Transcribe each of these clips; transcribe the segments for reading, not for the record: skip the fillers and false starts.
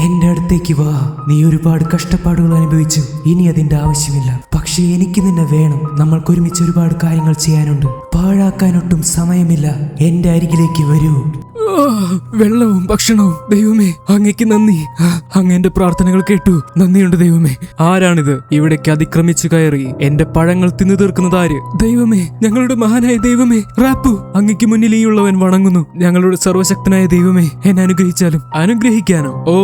എന്റെ അടുത്തേക്ക് വാ. നീ ഒരുപാട് കഷ്ടപ്പാടുകൾ അനുഭവിച്ചു, ഇനി അതിന്റെ ആവശ്യമില്ല. പക്ഷെ എനിക്ക് നിന്നെ വേണം. നമ്മൾക്ക് ഒരുമിച്ച് ഒരുപാട് കാര്യങ്ങൾ ചെയ്യാനുണ്ട്. പാഴാക്കാനൊട്ടും സമയമില്ല. എന്റെ അരികിലേക്ക് വരൂ. വെള്ളവും ഭക്ഷണവും. ദൈവമേ, അങ്ങയ്ക്ക് നന്ദി. അങ്ങ് എന്റെ പ്രാർത്ഥനകൾ കേട്ടു. നന്ദിയുണ്ട് ദൈവമേ. ആരാണിത് ഇവിടേക്ക് അതിക്രമിച്ചു കയറി എന്റെ പഴങ്ങൾ തിന്നു തീർക്കുന്നത്? ആര്? ദൈവമേ, ഞങ്ങളുടെ മഹാനായ ദൈവമേ, റാപ്പു, അങ്ങയ്ക്ക് മുന്നിൽ ഈ ഉള്ളവൻ വണങ്ങുന്നു. ഞങ്ങളുടെ സർവശക്തനായ ദൈവമേ, എന്നെ അനുഗ്രഹിച്ചാലും. അനുഗ്രഹിക്കാനോ? ഓ,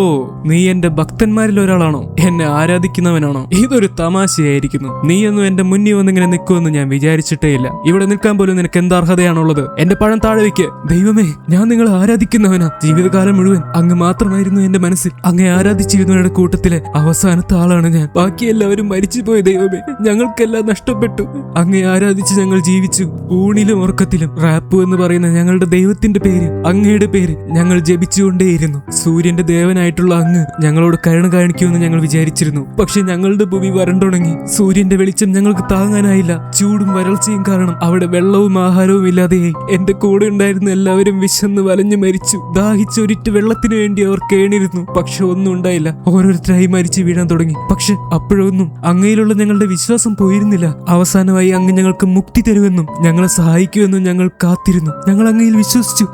നീ എന്റെ ഭക്തന്മാരിൽ ഒരാളാണോ? എന്നെ ആരാധിക്കുന്നവനാണോ? ഇതൊരു തമാശയായിരിക്കുന്നു. നീയൊന്നും എന്റെ മുന്നിൽ വന്നിങ്ങനെ നിൽക്കുമെന്ന് ഞാൻ വിചാരിച്ചിട്ടേ ഇല്ല. ഇവിടെ നിൽക്കാൻ പോലും നിനക്ക് എന്ത് അർഹതയാണുള്ളത്? എന്റെ പഴം താഴെ വയ്ക്ക്. ദൈവമേ, ഞാൻ നിങ്ങളെ ആരാധിക്കുന്നവനാ. ജീവിതകാലം മുഴുവൻ അങ്ങ് മാത്രമായിരുന്നു എന്റെ മനസ്സിൽ. അങ്ങേ ആരാധിച്ചിരുന്നവരുടെ കൂട്ടത്തിലെ അവസാനത്തെ ആളാണ് ഞാൻ. ബാക്കി എല്ലാവരും മരിച്ചുപോയ ദൈവമേ, ഞങ്ങൾക്കെല്ലാം നഷ്ടപ്പെട്ടു. അങ്ങേ ആരാധിച്ച് ഞങ്ങൾ ജീവിച്ചു. ഊണിലും ഉറക്കത്തിലും റാപ്പു എന്ന് പറയുന്ന ഞങ്ങളുടെ ദൈവത്തിന്റെ പേര്, അങ്ങയുടെ പേര് ഞങ്ങൾ ജപിച്ചുകൊണ്ടേയിരുന്നു. സൂര്യന്റെ ദേവനായിട്ടുള്ള അങ്ങ് ഞങ്ങളോട് കരുണ കാണിക്കുമെന്ന് ഞങ്ങൾ വിചാരിച്ചിരുന്നു. പക്ഷെ ഞങ്ങളുടെ ഭൂമി വരണ്ടുണങ്ങി. സൂര്യന്റെ വെളിച്ചം ഞങ്ങൾക്ക് താങ്ങാനായില്ല. ചൂടും വരൾച്ചയും കാരണം അവിടെ വെള്ളവും ആഹാരവും ഇല്ലാതെയായി. എന്റെ കൂടെ ഉണ്ടായിരുന്ന എല്ലാവരും വിശന്ന് വലഞ്ഞു മരിച്ചു. ദാഹിച്ചൊരിറ്റ് വെള്ളത്തിനു വേണ്ടി അവർ കേണിരുന്നു. പക്ഷെ ഒന്നും ഉണ്ടായില്ല. ഓരോരുത്തരായി മരിച്ചു വീഴാൻ തുടങ്ങി. പക്ഷെ അപ്പോഴൊന്നും അങ്ങയിലുള്ള ഞങ്ങളുടെ വിശ്വാസം പോയിരുന്നില്ല. അവസാനമായി അങ്ങ് ഞങ്ങൾക്ക് മുക്തി തരുമെന്നും ഞങ്ങളെ സഹായിക്കുമെന്നും ഞങ്ങൾ കാത്തിരുന്നു. ഞങ്ങൾ അങ്ങയിൽ വിശ്വസിച്ചു.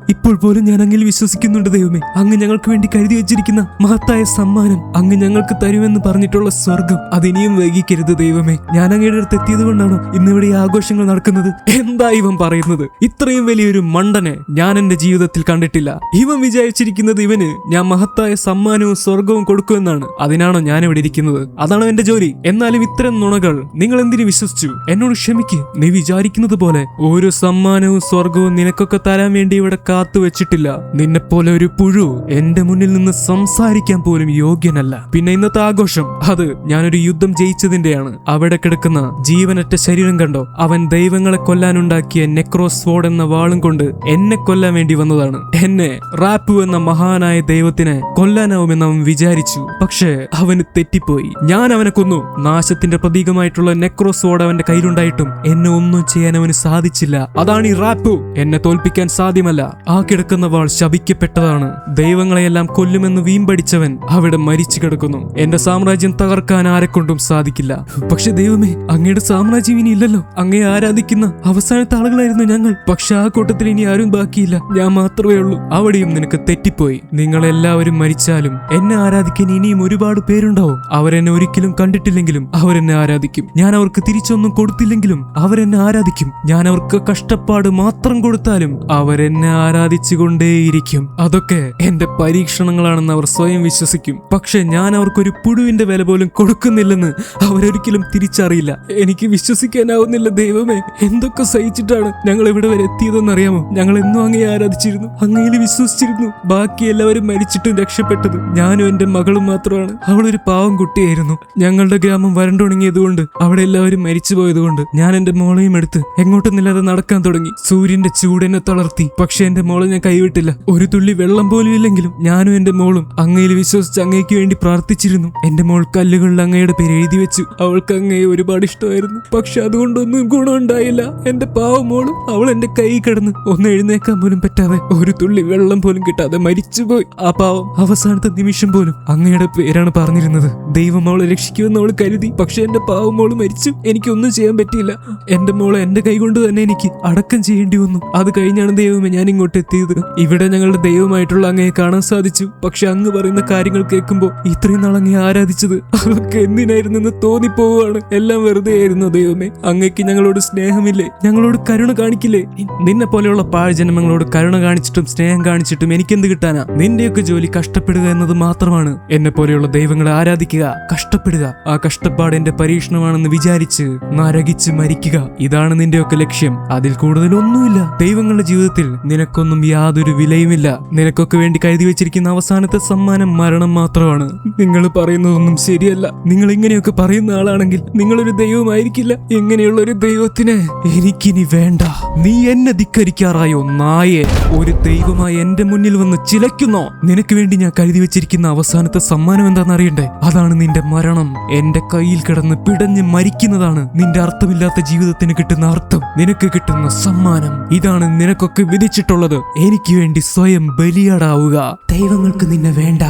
ഇപ്പോൾ പോലും ഞാൻ അങ്ങയിൽ വിശ്വസിക്കുന്നുണ്ട് ദൈവമേ. അങ്ങ് ഞങ്ങൾക്ക് വേണ്ടി കരുതി വെച്ചിരിക്കുന്ന മഹത്തായ സമ്മാനം, അങ്ങ് ഞങ്ങൾക്ക് തരുമെന്ന് പറഞ്ഞിട്ടുള്ള സ്വർഗം, അതിനിയും വൈകിക്കരുത് ദൈവമേ. ഞാൻ അങ്ങയുടെ അടുത്ത് എത്തിയത് കൊണ്ടാണോ ഇന്നിവിടെ ഈ ആഘോഷങ്ങൾ നടക്കുന്നത്? എന്താ ഇവൻ പറയുന്നത്? ഇത്രയും വലിയൊരു മണ്ടനെ ഞാൻ എന്റെ ജീവിതത്തിൽ കണ്ടിട്ടില്ല. ഇവൻ വിചാരിച്ചിരിക്കുന്നത് ഇവന് ഞാൻ മഹത്തായ സമ്മാനവും സ്വർഗവും കൊടുക്കുമെന്നാണ്. അതിനാണോ ഞാൻ ഇവിടെ ഇരിക്കുന്നത്? അതാണോ എന്റെ ജോലി? എന്നാലും ഇത്തരം നുണകൾ നിങ്ങൾ എന്തിനു വിശ്വസിച്ചു? എന്നോട് ക്ഷമിക്ക്. നീ വിചാരിക്കുന്നത് പോലെ ഒരു സമ്മാനവും സ്വർഗവും നിനക്കൊക്കെ തരാൻ വേണ്ടി ഇവിടെ കാത്തു വെച്ചിട്ടില്ല. നിന്നെപ്പോലെ ഒരു പുഴു എന്റെ മുന്നിൽ നിന്ന് സംസാരിക്കാൻ പോലും യോഗ്യനല്ല. പിന്നെ ഇന്നത്തെ ആഘോഷം, അത് ഞാനൊരു യുദ്ധം ജയിച്ചതിന്റെയാണ്. അവിടെ കിടക്കുന്ന ജീവനറ്റ ശരീരം കണ്ടോ? അവൻ ദൈവങ്ങളെ കൊല്ലാനുണ്ടാക്കിയ നെക്രോസ്വോർഡ് എന്ന വാളും കൊണ്ട് എന്നെ കൊല്ലാൻ വേണ്ടി വന്നതാണ്. എന്നെ, റാപ്പു എന്ന മഹാനായ ദൈവത്തിനെ കൊല്ലാനാവുമെന്ന് അവൻ വിചാരിച്ചു. പക്ഷേ അവന് തെറ്റിപ്പോയി. ഞാൻ അവനെ കൊന്നു. നാശത്തിന്റെ പ്രതീകമായിട്ടുള്ള നെക്രോസ്വോർഡ് അവന്റെ കയ്യിലുണ്ടായിട്ടും എന്നെ ഒന്നും ചെയ്യാൻ അവന് സാധിച്ചില്ല. അതാണ് ഈ റാപ്പു. എന്നെ തോൽപ്പിക്കാൻ സാധ്യമല്ല. ആ കിടക്കുന്ന വാൾ ശപിക്കപ്പെട്ടതാണ്. ദൈവങ്ങളെയെല്ലാം കൊല്ലുമെന്ന് വീമ്പടിച്ചവൻ അവിടെ മരിച്ചു കിടക്കുന്നു. എന്റെ സാമ്രാജ്യം തകർക്കാൻ ആരെക്കൊണ്ടും സാധിക്കില്ല. പക്ഷെ ദൈവമേ, അങ്ങയുടെ സാമ്രാജ്യം ഇനി ഇല്ലല്ലോ. അങ്ങയെ ആരാധിക്കുന്ന അവസാനത്തെ ആളുകളായിരുന്നു ഞങ്ങൾ. പക്ഷെ ആ കൂട്ടത്തിൽ ഇനി ആരും ബാക്കിയില്ല. ഞാൻ മാത്രമേ ഉള്ളൂ. അവിടെയും നിനക്ക് തെറ്റിപ്പോയി. നിങ്ങളെല്ലാവരും മരിച്ചാലും എന്നെ ആരാധിക്കാൻ ഇനിയും ഒരുപാട് പേരുണ്ടാവും. അവരെന്നെ ഒരിക്കലും കണ്ടിട്ടില്ലെങ്കിലും അവരെന്നെ ആരാധിക്കും. ഞാൻ അവർക്ക് തിരിച്ചൊന്നും കൊടുത്തില്ലെങ്കിലും അവരെന്നെ ആരാധിക്കും. ഞാൻ അവർക്ക് കഷ്ടപ്പാട് മാത്രം കൊടുത്താലും അവരെന്നെ ആരാധിച്ചുകൊണ്ടേയിരിക്കും. അതൊക്കെ എന്റെ പരീക്ഷണങ്ങളാണെന്ന് അവർ സ്വയം വിശ്വസിക്കും. പക്ഷെ ഞാൻ അവർക്കൊരു പുഴുവിന്റെ വില പോലും കൊടുക്കുന്നില്ലെന്ന് അവരൊരിക്കലും തിരിച്ചറിയില്ല. എനിക്ക് വിശ്വസിക്കാനാവുന്നില്ല ദൈവമേ. എന്തൊക്കെ സഹിച്ചിട്ടാണ് ഞങ്ങൾ ഇവിടെ വരെ എത്തിയതെന്നറിയാമോ? ഞങ്ങൾ എന്നും അങ്ങയെ ആരാധിച്ചിരുന്നു, അങ്ങയിൽ വിശ്വസിച്ചിരുന്നു. ബാക്കി എല്ലാവരും മരിച്ചിട്ടും രക്ഷപ്പെട്ടത് ഞാനും എന്റെ മകളും മാത്രമാണ്. അവളൊരു പാവം കുട്ടിയായിരുന്നു. ഞങ്ങളുടെ ഗ്രാമം വരണ്ടുണങ്ങിയതുകൊണ്ട് അവിടെ എല്ലാവരും മരിച്ചു പോയതുകൊണ്ട് ഞാൻ എന്റെ മോളെയും എടുത്ത് എങ്ങോട്ടൊന്നില്ലാതെ നടക്കാൻ തുടങ്ങി. സൂര്യന്റെ ചൂടെന്നെ തളർത്തി. പക്ഷെ എന്റെ മോളെ ഞാൻ കൈവിട്ടില്ല. ഒരു തുള്ളി വെള്ളം പോലും ഇല്ലെങ്കിലും ഞാനും എന്റെ മോളും അങ്ങയിൽ വിശ്വസിച്ച് അങ്ങയ്ക്ക് വേണ്ടി പ്രാർത്ഥിച്ചിരുന്നു. എന്റെ മോൾ കല്ലുകളിൽ അങ്ങയുടെ പേര് എഴുതി വെച്ചു. അവൾക്ക് അങ്ങയെ ഒരുപാട് ഇഷ്ടമായിരുന്നു. പക്ഷെ അതുകൊണ്ടൊന്നും ഗുണമുണ്ടായില്ല. എന്റെ പാവം മോളും അവൾ എന്റെ കൈ കിടന്ന് ഒന്ന് എഴുന്നേക്കാൻ പോലും പറ്റാതെ, ഒരു തുള്ളി വെള്ളം പോലും കിട്ടാതെ മരിച്ചുപോയി. ആ പാവം അവസാനത്തെ നിമിഷം പോലും അങ്ങയുടെ പേരാണ് പറഞ്ഞിരുന്നത്. ദൈവം അവളെ രക്ഷിക്കുമെന്ന് അവൾ കരുതി. പക്ഷെ എന്റെ പാവം മോള് മരിച്ചു. എനിക്കൊന്നും ചെയ്യാൻ പറ്റിയില്ല. എന്റെ മോളെ എന്റെ കൈ കൊണ്ട് തന്നെ എനിക്ക് അടക്കം ചെയ്യേണ്ടി വന്നു. അത് കഴിഞ്ഞാണ് ദൈവമേ ഞാൻ ഇങ്ങോട്ട് എത്തിയത്. ഇവിടെ ഞങ്ങളുടെ ദൈവമായിട്ടുള്ള അങ്ങയെ കാണാൻ സാധിച്ചു. പക്ഷെ അങ്ങ് പറയുന്ന കാര്യങ്ങൾ കേൾക്കുമ്പോ ഇത്രയും നാൾ അങ്ങയെ ആരാധിച്ചത് അതൊക്കെ എന്തിനായിരുന്നെന്ന് തോന്നിപ്പോവാണ്. എല്ലാം വെറുതെ ആയിരുന്നു ദൈവമേ. അങ്ങയ്ക്ക് ഞങ്ങളോട് സ്നേഹമില്ലേ? ഞങ്ങളോട് കരുണ കാണിക്കില്ലേ? നിന്നെ പോലെയുള്ള പാഴ്ജനങ്ങളോട് കരുണ കാണിച്ചിട്ടും സ്നേഹം കാണിച്ചിട്ടും എനിക്കെന്ത് കിട്ടാനാ? നിന്റെയൊക്കെ ജോലി കഷ്ടപ്പെടുക എന്നത് മാത്രമാണ്. എന്നെ പോലെയുള്ള ദൈവങ്ങളെ ആരാധിക്കുക, കഷ്ടപ്പെടുക. ആ കഷ്ടപ്പാട് എന്റെ പരീക്ഷണമാണെന്ന് വിചാരിച്ച് നരകിച്ച് മരിക്കുക. ഇതാണ് നിന്റെയൊക്കെ ലക്ഷ്യം. അതിൽ കൂടുതലൊന്നുമില്ല. ദൈവങ്ങളുടെ ജീവിതത്തിൽ നിനക്കൊന്നും യാതൊരു വിലയുമില്ല. നിനക്കൊക്കെ വേണ്ടി കരുതി വെച്ചിരിക്കുന്ന അവസാനത്തെ സമ്മാനം മരണം മാത്രമാണ്. നിങ്ങൾ പറയുന്നതൊന്നും ശരിയല്ല. നിങ്ങൾ ഇങ്ങനെയൊക്കെ പറയുന്ന ആളാണെങ്കിൽ നിങ്ങളൊരു ദൈവമായിരിക്കില്ല. ഇങ്ങനെയുള്ള ഒരു ദൈവത്തിനെ എനിക്കിനി വേണ്ട. നീ എന്നെ ധിക്കരിക്കാറായോ നായേ? ഒരു ദൈവമായി എന്റെ മുന്നിൽ വന്ന് ചിലയ്ക്കുന്നോ? നിനക്ക് വേണ്ടി ഞാൻ കരുതി വെച്ചിരിക്കുന്ന അവസാനത്തെ സമ്മാനം എന്താണെന്നറിയണ്ടേ? അതാണ് നിന്റെ മരണം. എന്റെ കയ്യിൽ കിടന്ന് പിടഞ്ഞ് മരിക്കുന്നതാണ് നിന്റെ അർത്ഥമില്ലാത്ത ജീവിതത്തിന് കിട്ടുന്ന അർത്ഥം. നിനക്ക് കിട്ടുന്ന സമ്മാനം ഇതാണ്. നിനക്കൊക്കെ വിധിച്ചിട്ടുള്ളത് എനിക്ക് വേണ്ടി സ്വയം ബലിയാടാവുക. ദൈവങ്ങൾക്ക് നിന്നെ വേണ്ട.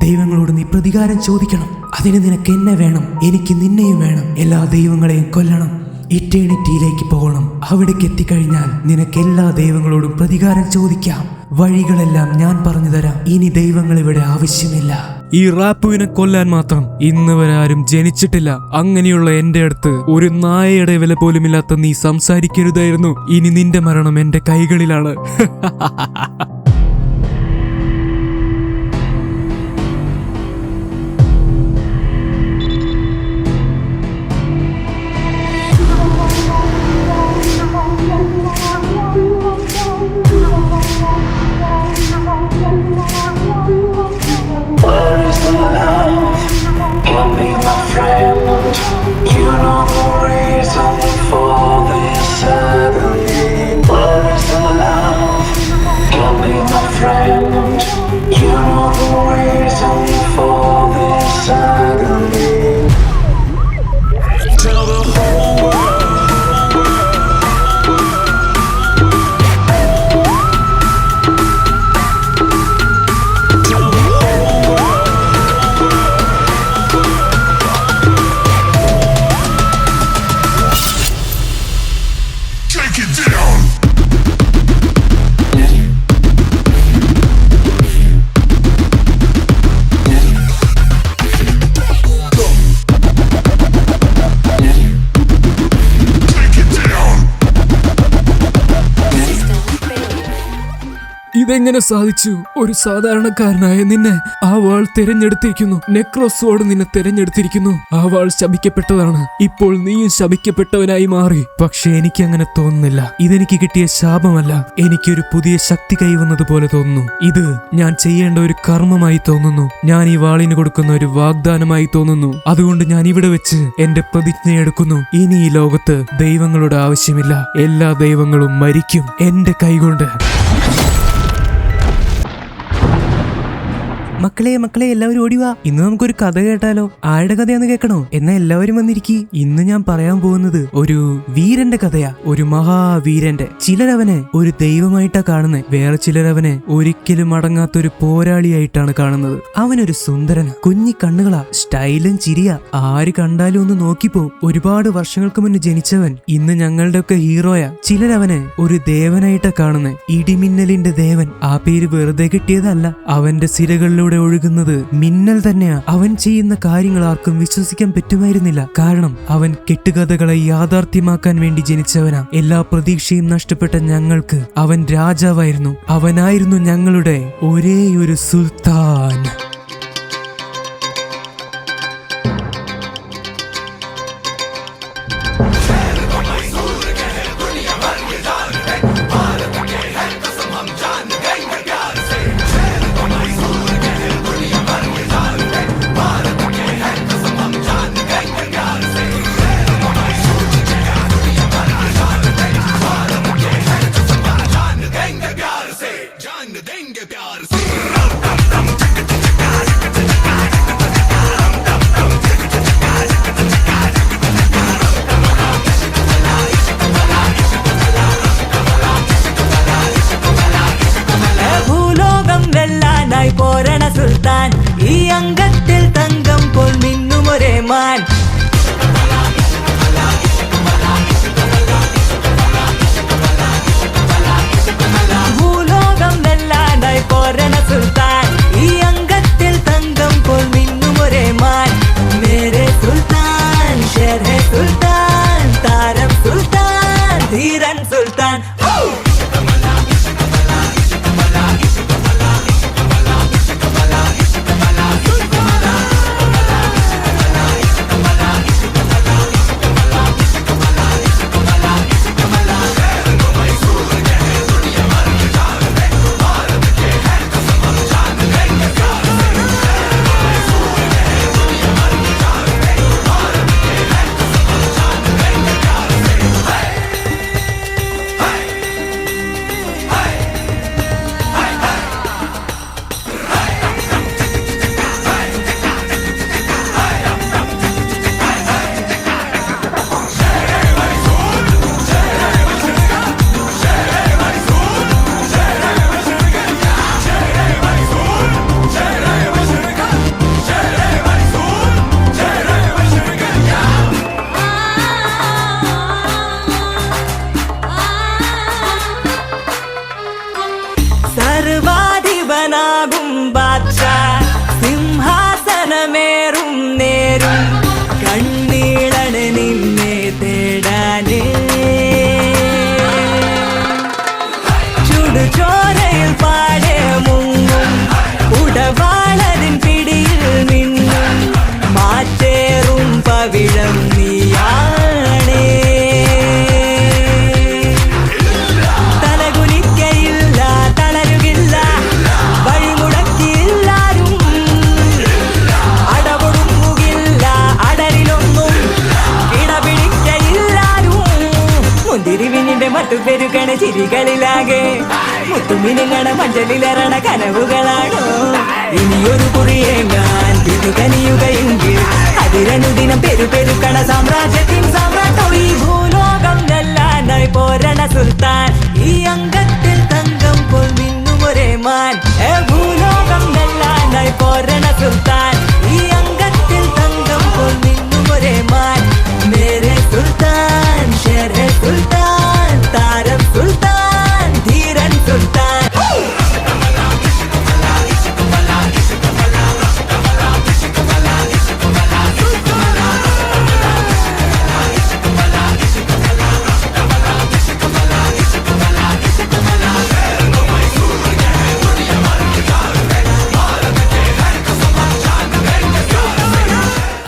ദൈവങ്ങളോട് നീ പ്രതികാരം ചോദിക്കണം. അതിന് നിനക്ക് എന്നെ വേണം, എനിക്ക് നിന്നെയും വേണം. എല്ലാ ദൈവങ്ങളെയും കൊല്ലണം, ഇറ്റേണിറ്റിയിലേക്ക് പോകണം. അവിടേക്ക് എത്തിക്കഴിഞ്ഞാൽ നിനക്ക് എല്ലാ ദൈവങ്ങളോടും പ്രതികാരം ചോദിക്കാം. വഴികളെല്ലാം ഞാൻ പറഞ്ഞു തരാം. ഇനി ദൈവങ്ങൾ ഇവിടെ ആവശ്യമില്ല. ഈ റാപ്പുവിനെ കൊല്ലാൻ മാത്രം ഇന്ന് വരെ ആരും ജനിച്ചിട്ടില്ല. അങ്ങനെയുള്ള എന്റെ അടുത്ത് ഒരു നായയുടെ വില പോലുമില്ലാത്ത നീ സംസാരിക്കരുതായിരുന്നു. ഇനി നിന്റെ മരണം എന്റെ കൈകളിലാണ്. ഇതെങ്ങനെ സാധിച്ചു? ഒരു സാധാരണക്കാരനായ നിന്നെ ആ വാൾ തിരഞ്ഞെടുത്തിരിക്കുന്നു. നെക്രോസോട് നിന്നെ തിരഞ്ഞെടുത്തിരിക്കുന്നു. ആ വാൾ ശപിക്കപ്പെട്ടതാണ്. ഇപ്പോൾ നീയും ശപിക്കപ്പെട്ടവനായി മാറി. പക്ഷെ എനിക്ക് അങ്ങനെ തോന്നുന്നില്ല. ഇതെനിക്ക് കിട്ടിയ ശാപമല്ല, എനിക്കൊരു പുതിയ ശക്തി കൈവന്നതുപോലെ തോന്നുന്നു. ഇത് ഞാൻ ചെയ്യേണ്ട ഒരു കർമ്മമായി തോന്നുന്നു. ഞാൻ ഈ വാളിന് കൊടുക്കുന്ന ഒരു വാഗ്ദാനമായി തോന്നുന്നു. അതുകൊണ്ട് ഞാൻ ഇവിടെ വെച്ച് എന്റെ പ്രതിജ്ഞയെടുക്കുന്നു. ഇനി ഈ ലോകത്ത് ദൈവങ്ങളുടെ ആവശ്യമില്ല. എല്ലാ ദൈവങ്ങളും മരിക്കും എന്റെ കൈകൊണ്ട്. മക്കളെ എല്ലാവരും ഓടിവാ. ഇന്ന് നമുക്കൊരു കഥ കേട്ടാലോ? ആരുടെ കഥയാന്ന് കേൾക്കണോ? എന്നാ എല്ലാവരും വന്നിരിക്കി. ഇന്ന് ഞാൻ പറയാൻ പോകുന്നത് ഒരു വീരന്റെ കഥയാ. ഒരു മഹാവീരന്റെ. ചിലരവനെ ഒരു ദൈവമായിട്ടാ കാണുന്നത്, വേറെ ചിലരവനെ ഒരിക്കലും അടങ്ങാത്തൊരു പോരാളിയായിട്ടാണ് കാണുന്നത്. അവനൊരു സുന്ദരനാ, കുഞ്ഞി കണ്ണുകളാ, സ്റ്റൈലും ചിരിയാ. ആര് കണ്ടാലും ഒന്ന് നോക്കിപ്പോ. ഒരുപാട് വർഷങ്ങൾക്ക് മുന്നേ ജനിച്ചവൻ ഇന്ന് ഞങ്ങളുടെ ഒക്കെ ഹീറോയാ. ചിലരവനെ ഒരു ദേവനായിട്ടാ കാണുന്നത്, ഇടിമിന്നലിന്റെ ദേവൻ. ആ പേര് വെറുതെ കിട്ടിയതല്ല. അവന്റെ സിരകളിലൂടെ ഒഴുകുന്നത് മിന്നൽ തന്നെയാ. അവൻ ചെയ്യുന്ന കാര്യങ്ങൾ ആർക്കും വിശ്വസിക്കാൻ പറ്റുമായിരുന്നില്ല. കാരണം അവൻ കെട്ടുകഥകളെ യാഥാർത്ഥ്യമാക്കാൻ വേണ്ടി ജനിച്ചവനാ. എല്ലാ പ്രതീക്ഷയും നഷ്ടപ്പെട്ട ഞങ്ങൾക്ക് അവൻ രാജാവായിരുന്നു. അവനായിരുന്നു ഞങ്ങളുടെ ഒരേ ഒരു സുൽത്താൻ. ചിരികളിലാകെ മുത്തുമിനുങ്ങണ മഞ്ചലിലറണ കനവുകളാണോ ഇനിയൊരു കുറിയേങ്ങാൻ കനിയുകയെങ്കിൽ അതിരനുദിനം പെരുപെരുക്കണ സാമ്രാജ്യത്തിൻ സാമ്രാട്ടോ ഈ ഭൂലോകം നെല്ലാനായി പോരണ സുൽത്താൻ ഈ അംഗത്തിൽ തങ്കം പോൽ നിന്നും ഒരേ മാൻ ഭൂലോകം നെല്ലാനായി പോരണ സുൽത്താൻ ഈ അംഗത്തിൽ തങ്കം പോൽ നിന്നും ഒരേ മാൻ മേരെ സുൽത്താൻ ഷേരെ സുൽത്താൻ താരം സുൽത്താൻ ധീരൻ സുൽത്താൻ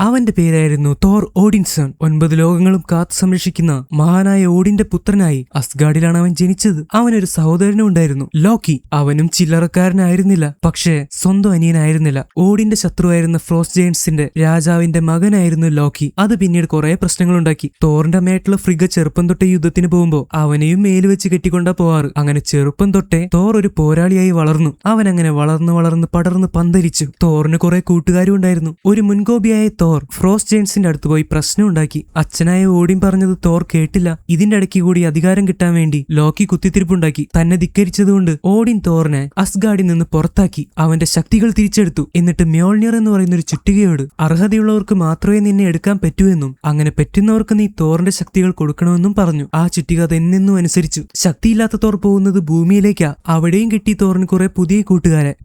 അവന്റെ പേരായിരുന്നു തോർ ഓഡിൻസൺ. 9 ലോകങ്ങളും കാത്തു സംരക്ഷിക്കുന്ന മഹാനായ ഓഡിന്റെ പുത്രനായി അസ്ഗാർഡിലാണ് അവൻ ജനിച്ചത്. അവനൊരു സഹോദരനും ഉണ്ടായിരുന്നു, ലോക്കി. അവനും ചില്ലറക്കാരനായിരുന്നില്ല, പക്ഷേ സ്വന്തം അനിയനായിരുന്നില്ല. ഓഡിന്റെ ശത്രുവായിരുന്ന ഫ്രോസ്റ്റ് ജയന്റ്സിന്റെ രാജാവിന്റെ മകനായിരുന്നു ലോക്കി. അത് പിന്നീട് കുറെ പ്രശ്നങ്ങളുണ്ടാക്കി. തോറിന്റെ അമ്മയായിട്ടുള്ള ഫ്രിഗ ചെറുപ്പം തൊട്ടേ യുദ്ധത്തിന് പോകുമ്പോ അവനെയും മേല് വെച്ച് കെട്ടിക്കൊണ്ടാ പോവാറ്. അങ്ങനെ ചെറുപ്പം തൊട്ടേ തോർ ഒരു പോരാളിയായി വളർന്നു. അവൻ അങ്ങനെ വളർന്ന് പടർന്ന് പന്തലിച്ചു. തോറിന് കുറെ കൂട്ടുകാരും ഉണ്ടായിരുന്നു. ഒരു മുൻകോപിയായ തോർ ഫ്രോസ്റ്റ് ജയന്റ്സിന്റെ അടുത്ത് പോയി പ്രശ്നം ഉണ്ടാക്കി. അച്ഛനായ ഓഡിൻ പറഞ്ഞത് തോർ കേട്ടില്ല. ഇതിന്റെ ഇടയ്ക്ക് കൂടി അധികാരം കിട്ടാൻ വേണ്ടി ലോക്കി കുത്തിത്തിരിപ്പുണ്ടാക്കി. തന്നെ ധിക്കരിച്ചതുകൊണ്ട് ഓഡിൻ തോറിനെ അസ്ഗാർഡിൽ നിന്ന് പുറത്താക്കി. അവന്റെ ശക്തികൾ തിരിച്ചെടുത്തു. എന്നിട്ട് മ്യോൾനിർ എന്ന് പറയുന്ന ഒരു ചുറ്റികയോട് അർഹതയുള്ളവർക്ക് മാത്രമേ നിന്നെ എടുക്കാൻ പറ്റൂ എന്നും അങ്ങനെ പറ്റുന്നവർക്ക് നീ തോറിന്റെ ശക്തികൾ കൊടുക്കണമെന്നും പറഞ്ഞു. ആ ചുറ്റിക അതെന്നെന്നും അനുസരിച്ചു. ശക്തിയില്ലാത്ത തോർ പോകുന്നത് ഭൂമിയിലേക്കാ. അവിടെയും കിട്ടി തോറിന് കുറെ പുതിയ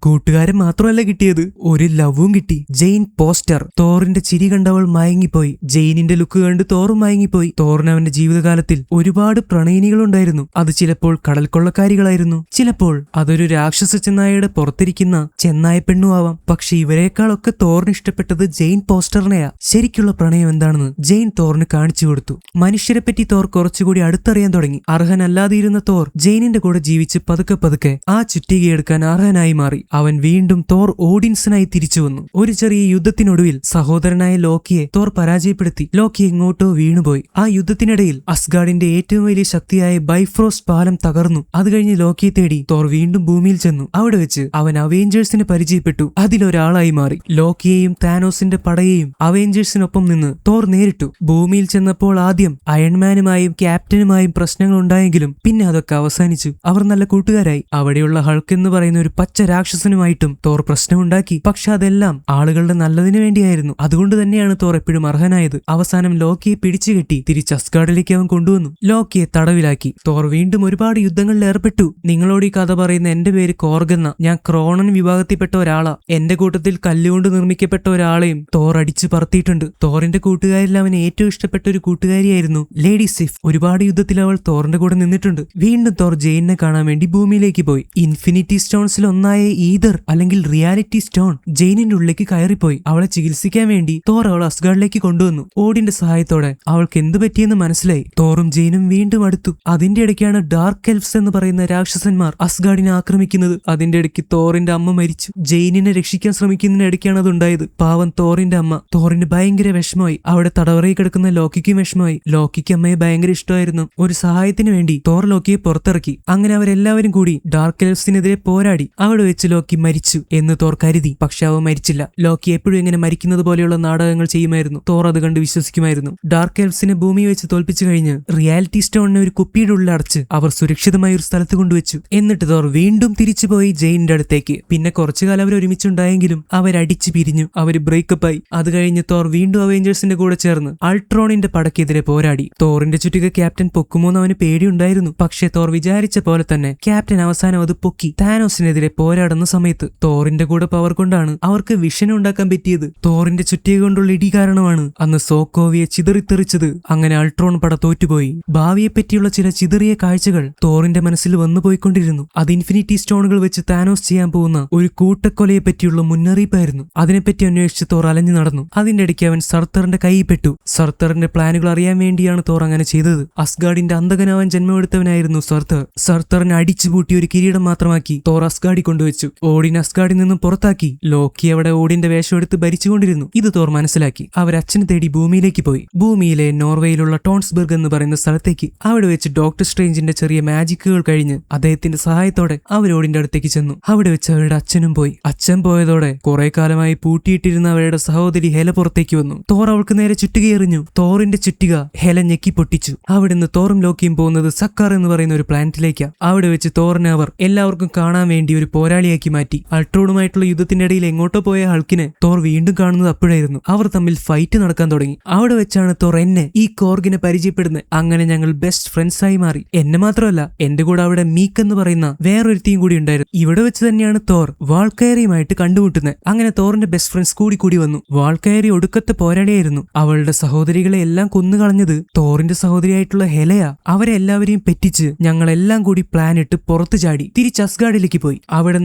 കൂട്ടുകാരെ മാത്രമല്ല കിട്ടിയത്, ഒരു ലവും കിട്ടി. ജെയിൻ പോസ്റ്റർ. തോറിന്റെ ചിരി കണ്ടവൾ മയങ്ങിപ്പോയി. ജെയിനിന്റെ ലുക്ക് കണ്ട് തോറും മയങ്ങിപ്പോയി. തോറിന് അവന്റെ ജീവിതകാലത്തിൽ ഒരുപാട് പ്രണയിനികളുണ്ടായിരുന്നു. അത് ചിലപ്പോൾ കടൽ കൊള്ളക്കാരികളായിരുന്നു, ചിലപ്പോൾ അതൊരു രാക്ഷസ ചെന്നായയുടെ പുറത്തിരിക്കുന്ന ചെന്നായ പെണ്ണും ആവാം. പക്ഷെ ഇവരെക്കാളൊക്കെ തോറിന് ഇഷ്ടപ്പെട്ടത് ജെയിൻ പോസ്റ്ററിനെയാ. ശരിക്കുള്ള പ്രണയം എന്താണെന്ന് ജെയിൻ തോറിന് കാണിച്ചു കൊടുത്തു. മനുഷ്യരെ പറ്റി തോർ കുറച്ചുകൂടി അടുത്തറിയാൻ തുടങ്ങി. അർഹനല്ലാതിരുന്ന തോർ ജെയിനിന്റെ കൂടെ ജീവിച്ച് പതുക്കെ ആ ചുറ്റികയെടുക്കാൻ അർഹനായി മാറി. അവൻ വീണ്ടും തോർ ഓഡിൻസനായി തിരിച്ചു വന്നു. ഒരു ചെറിയ യുദ്ധത്തിനൊടുവിൽ സഹോദരനായ ലോക്കിയെ തോർ പരാജയപ്പെടുത്തി. ലോക്കി എങ്ങോട്ടോ വീണുപോയി. ആ യുദ്ധത്തിനിടയിൽ അസ്ഗാർഡിന്റെ ഏറ്റവും വലിയ ശക്തിയായ ബൈഫ്രോസ്റ്റ് പാലം തകർന്നു. അത് കഴിഞ്ഞ് ലോക്കിയെ തേടി തോർ വീണ്ടും ഭൂമിയിൽ ചെന്നു. അവിടെ വെച്ച് അവൻ അവെഞ്ചേഴ്സിനെ പരിചയപ്പെട്ടു. അതിലൊരാളായി മാറി. ലോക്കിയെയും താനോസിന്റെ പടയെയും അവെഞ്ചേഴ്സിനൊപ്പം നിന്ന് തോർ നേരിട്ടു. ഭൂമിയിൽ ചെന്നപ്പോൾ ആദ്യം അയൺമാനുമായും ക്യാപ്റ്റനുമായും പ്രശ്നങ്ങൾ ഉണ്ടായെങ്കിലും പിന്നെ അതൊക്കെ അവസാനിച്ചു. അവർ നല്ല കൂട്ടുകാരായി. അവിടെയുള്ള ഹൾക്ക് എന്ന് പറയുന്ന ഒരു പച്ച രാക്ഷസനുമായിട്ടും തോർ പ്രശ്നമുണ്ടാക്കി. പക്ഷെ അതെല്ലാം ആളുകളുടെ നല്ലതിനു വേണ്ടിയായിരുന്നു. അതുകൊണ്ട് തന്നെയാണ് തോർ എപ്പോഴും അർഹനായത്. അവസാനം ലോക്കിയെ പിടിച്ചുകെട്ടി തിരിച്ച് അസ്ഗാർഡിലേക്ക് അവൻ കൊണ്ടുവന്നു. ലോക്കിയെ തടവിലാക്കി. തോർ വീണ്ടും ഒരുപാട് യുദ്ധങ്ങളിൽ ഏർപ്പെട്ടു. നിങ്ങളോട് ഈ കഥ പറയുന്ന എന്റെ പേര് കോർഗെന്ന. ഞാൻ ക്രോണൻ വിഭാഗത്തിൽപ്പെട്ട ഒരാളാ. എന്റെ കൂട്ടത്തിൽ കല്ലുകൊണ്ട് നിർമ്മിക്കപ്പെട്ട ഒരാളെയും തോർ അടിച്ചു പറത്തിയിട്ടുണ്ട്. തോറിന്റെ കൂട്ടുകാരിൽ അവന് ഏറ്റവും ഇഷ്ടപ്പെട്ട ഒരു കൂട്ടുകാരിയായിരുന്നു ലേഡി സിഫ്. ഒരുപാട് യുദ്ധത്തിൽ അവൾ തോറിന്റെ കൂടെ നിന്നിട്ടുണ്ട്. വീണ്ടും തോർ ജെയിനെ കാണാൻ വേണ്ടി ഭൂമിയിലേക്ക് പോയി. ഇൻഫിനിറ്റി സ്റ്റോൺസിൽ ഒന്നായ ഈതർ അല്ലെങ്കിൽ റിയാലിറ്റി സ്റ്റോൺ ജെയിനിന്റെ ഉള്ളിലേക്ക് കയറിപ്പോയി. അവളെ ചികിത്സിക്കാൻ വേണ്ടി തോർ അവൾ അസ്ഗാർഡിലേക്ക് കൊണ്ടുവന്നു. ഓഡിന്റെ സഹായത്തോടെ അവൾക്ക് എന്ത് പറ്റിയെന്ന് മനസ്സിലായി. തോറും ജെയിനും വീണ്ടും അടുത്തു. അതിന്റെ ഇടയ്ക്കാണ് ഡാർക്ക് എൽഫ്സ് എന്ന് പറയുന്ന രാക്ഷസന്മാർ അസ്ഗാർഡിനെ ആക്രമിക്കുന്നത്. അതിന്റെ ഇടയ്ക്ക് തോറിന്റെ അമ്മ മരിച്ചു. ജെയിനിനെ രക്ഷിക്കാൻ ശ്രമിക്കുന്നതിനിടയ്ക്കാണ് അതുണ്ടായത്. പാവം തോറിന്റെ അമ്മ. തോറിന് ഭയങ്കര വിഷമമായി. അവിടെ തടവറയിൽ കിടക്കുന്ന ലോക്കിക്കും വിഷമമായി. ലോക്കിക്ക് അമ്മയെ ഭയങ്കര ഇഷ്ടമായിരുന്നു. ഒരു സഹായത്തിന് വേണ്ടി തോർ ലോക്കിയെ പുറത്തിറക്കി. അങ്ങനെ അവരെല്ലാവരും കൂടി ഡാർക്ക് എൽഫ്സിനെതിരെ പോരാടി. അവിടെ വെച്ച് ലോക്കി മരിച്ചു എന്ന് തോർ കരുതി. പക്ഷെ അവ മരിച്ചില്ല. ലോക്കി എപ്പോഴും ഇങ്ങനെ മരിക്കുന്നത് പോലെയുള്ള നാടകങ്ങൾ ചെയ്യുമായിരുന്നു. തോർ അത് കണ്ട് വിശ്വസിക്കുമായിരുന്നു. ഡാർക്ക് എൽഫ്സിനെ ഭൂമി വെച്ച് തോൽപ്പിച്ചു കഴിഞ്ഞ് റിയാലിറ്റി സ്റ്റോണിനെ ഒരു കുപ്പിയുടെ ഉള്ളിൽ അടച്ച് അവർ സുരക്ഷിതമായ ഒരു സ്ഥലത്ത് കൊണ്ടുവച്ചു. എന്നിട്ട് തോർ വീണ്ടും തിരിച്ചുപോയി ജെയിനിന്റെ അടുത്തേക്ക്. പിന്നെ കുറച്ചുകാലം അവർ ഒരുമിച്ചുണ്ടായെങ്കിലും അവരടിച്ചു പിരിഞ്ഞു. അവര് ബ്രേക്കപ്പ് ആയി. അത് കഴിഞ്ഞ് തോർ വീണ്ടും അവെഞ്ചേഴ്സിന്റെ കൂടെ ചേർന്ന് അൾട്രോണിന്റെ പടക്കെതിരെ പോരാടി. തോറിന്റെ ചുറ്റിക ക്യാപ്റ്റൻ പൊക്കുമോന്ന് അവന് പേടിയുണ്ടായിരുന്നു. പക്ഷേ തോർ വിചാരിച്ച പോലെ തന്നെ ക്യാപ്റ്റൻ അവസാനം അത് പൊക്കി. താനോസിനെതിരെ പോരാടുന്ന സമയത്ത് തോറിന്റെ കൂടെ പവർ കൊണ്ടാണ് അവർക്ക് വിഷൻ ഉണ്ടാക്കാൻ പറ്റിയത്. തോറിന്റെ ചുറ്റിക കൊണ്ടുള്ള ഇടി കാരണമാണ് അന്ന് സോക്കോവിയെ ചിതറിത്തെറിച്ചത്. അങ്ങനെ അൾട്രോൺ പട തോറ്റുപോയി. ഭാവിയെ പറ്റിയുള്ള ചില ചിതറിയ കാഴ്ചകൾ തോറിന്റെ മനസ്സിൽ വന്നു പോയിക്കൊണ്ടിരുന്നു. അത് ഇൻഫിനിറ്റി സ്റ്റോണുകൾ വെച്ച് താനോസ് ചെയ്യാൻ പോകുന്ന ഒരു കൂട്ടക്കൊലയെ പറ്റിയുള്ള മുന്നറിയിപ്പായിരുന്നു. അതിനെപ്പറ്റി അന്വേഷിച്ച് തോർ അലഞ്ഞു നടന്നു. അതിന്റെ ഇടയ്ക്ക് അവൻ സർത്തറിന്റെ കൈയിൽ പെട്ടു. സർത്തറിന്റെ പ്ലാനുകൾ അറിയാൻ വേണ്ടിയാണ് തോർ അങ്ങനെ ചെയ്തത്. അസ്ഗാർഡിന്റെ അന്തകനാവാൻ ജന്മമെടുത്തവനായിരുന്നു സർത്തർ. സർത്തറിനെ അടിച്ചുപൂട്ടി ഒരു കിരീടം മാത്രമാക്കി തോർ അസ്ഗാർഡിൽ കൊണ്ടുവച്ചു. ഓഡിൻ അസ്ഗാർഡിൽ നിന്നും പുറത്താക്കി. ലോക്കി അവിടെ ഓഡിന്റെ വേഷം എടുത്ത് ഭരിച്ചുകൊണ്ടിരുന്നു. ഇത് തോർ മനസ്സിലാക്കി. മനസ്സിലാക്കി. അവർ അച്ഛനെ തേടി ഭൂമിയിലേക്ക് പോയി. ഭൂമിയിലെ നോർവേയിലുള്ള ടോൺസ്ബർഗ് എന്ന് പറയുന്ന സ്ഥലത്തേക്ക്. അവിടെ വെച്ച് ഡോക്ടർ സ്ട്രേഞ്ചിന്റെ ചെറിയ മാജിക്കുകൾ കഴിഞ്ഞ് അദ്ദേഹത്തിന്റെ സഹായത്തോടെ അവർ ഓടിന്റെ അടുത്തേക്ക് ചെന്നു. അവിടെ വെച്ച് അവരുടെ അച്ഛനും പോയി. അച്ഛൻ പോയതോടെ കുറെ കാലമായി പൂട്ടിയിട്ടിരുന്ന അവരുടെ സഹോദരി ഹെല പുറത്തേക്ക് വന്നു. തോർ അവൾക്ക് നേരെ ചുറ്റിക എറിഞ്ഞു. തോറിന്റെ ചുറ്റിക ഹെല ഞെക്കി പൊട്ടിച്ചു. അവിടുന്ന് തോറും ലോക്കിയും പോകുന്നത് സക്കാർ എന്ന് പറയുന്ന ഒരു പ്ലാനറ്റിലേക്കാണ്. അവിടെ വെച്ച് തോറിനെ അവർ എല്ലാവർക്കും കാണാൻ വേണ്ടി ഒരു പോരാളിയാക്കി മാറ്റി. അൾട്രോണുമായിട്ടുള്ള യുദ്ധത്തിന്റെ ഇടയിൽ എങ്ങോട്ടോ പോയ ഹൾക്കിനെ തോർ വീണ്ടും കാണുന്നത് അപ്പോഴായിരുന്നു. അവർ തമ്മിൽ ഫൈറ്റ് നടക്കാൻ തുടങ്ങി. അവിടെ വെച്ചാണ് തോർ എന്നെ ഈ കോർഗിനെ പരിചയപ്പെടുന്നത്. അങ്ങനെ ഞങ്ങൾ ബെസ്റ്റ് ഫ്രണ്ട്സ് ആയി മാറി. എന്നെ മാത്രമല്ല, എന്റെ കൂടെ അവിടെ മീക്ക് എന്ന് പറയുന്ന വേറൊരുത്തിയും കൂടി ഉണ്ടായിരുന്നു. ഇവിടെ വെച്ച് തന്നെയാണ് തോർ വാൾക്കയറിയുമായിട്ട് കണ്ടുമുട്ടുന്നത്. അങ്ങനെ തോറിന്റെ ബെസ്റ്റ് ഫ്രണ്ട്സ് കൂടി വന്നു. വാൾക്കയറി ഒടുക്കത്തെ പോരാളിയായിരുന്നു. അവളുടെ സഹോദരികളെ എല്ലാം കൊന്നുകളഞ്ഞത് തോറിന്റെ സഹോദരിയായിട്ടുള്ള ഹെലയ. അവരെ എല്ലാവരെയും പെറ്റിച്ച് ഞങ്ങളെല്ലാം കൂടി പ്ലാൻ ഇട്ട് പുറത്തു ചാടി തിരിച്ച് അസ്ഗാർഡിലേക്ക് പോയി. അവിടെ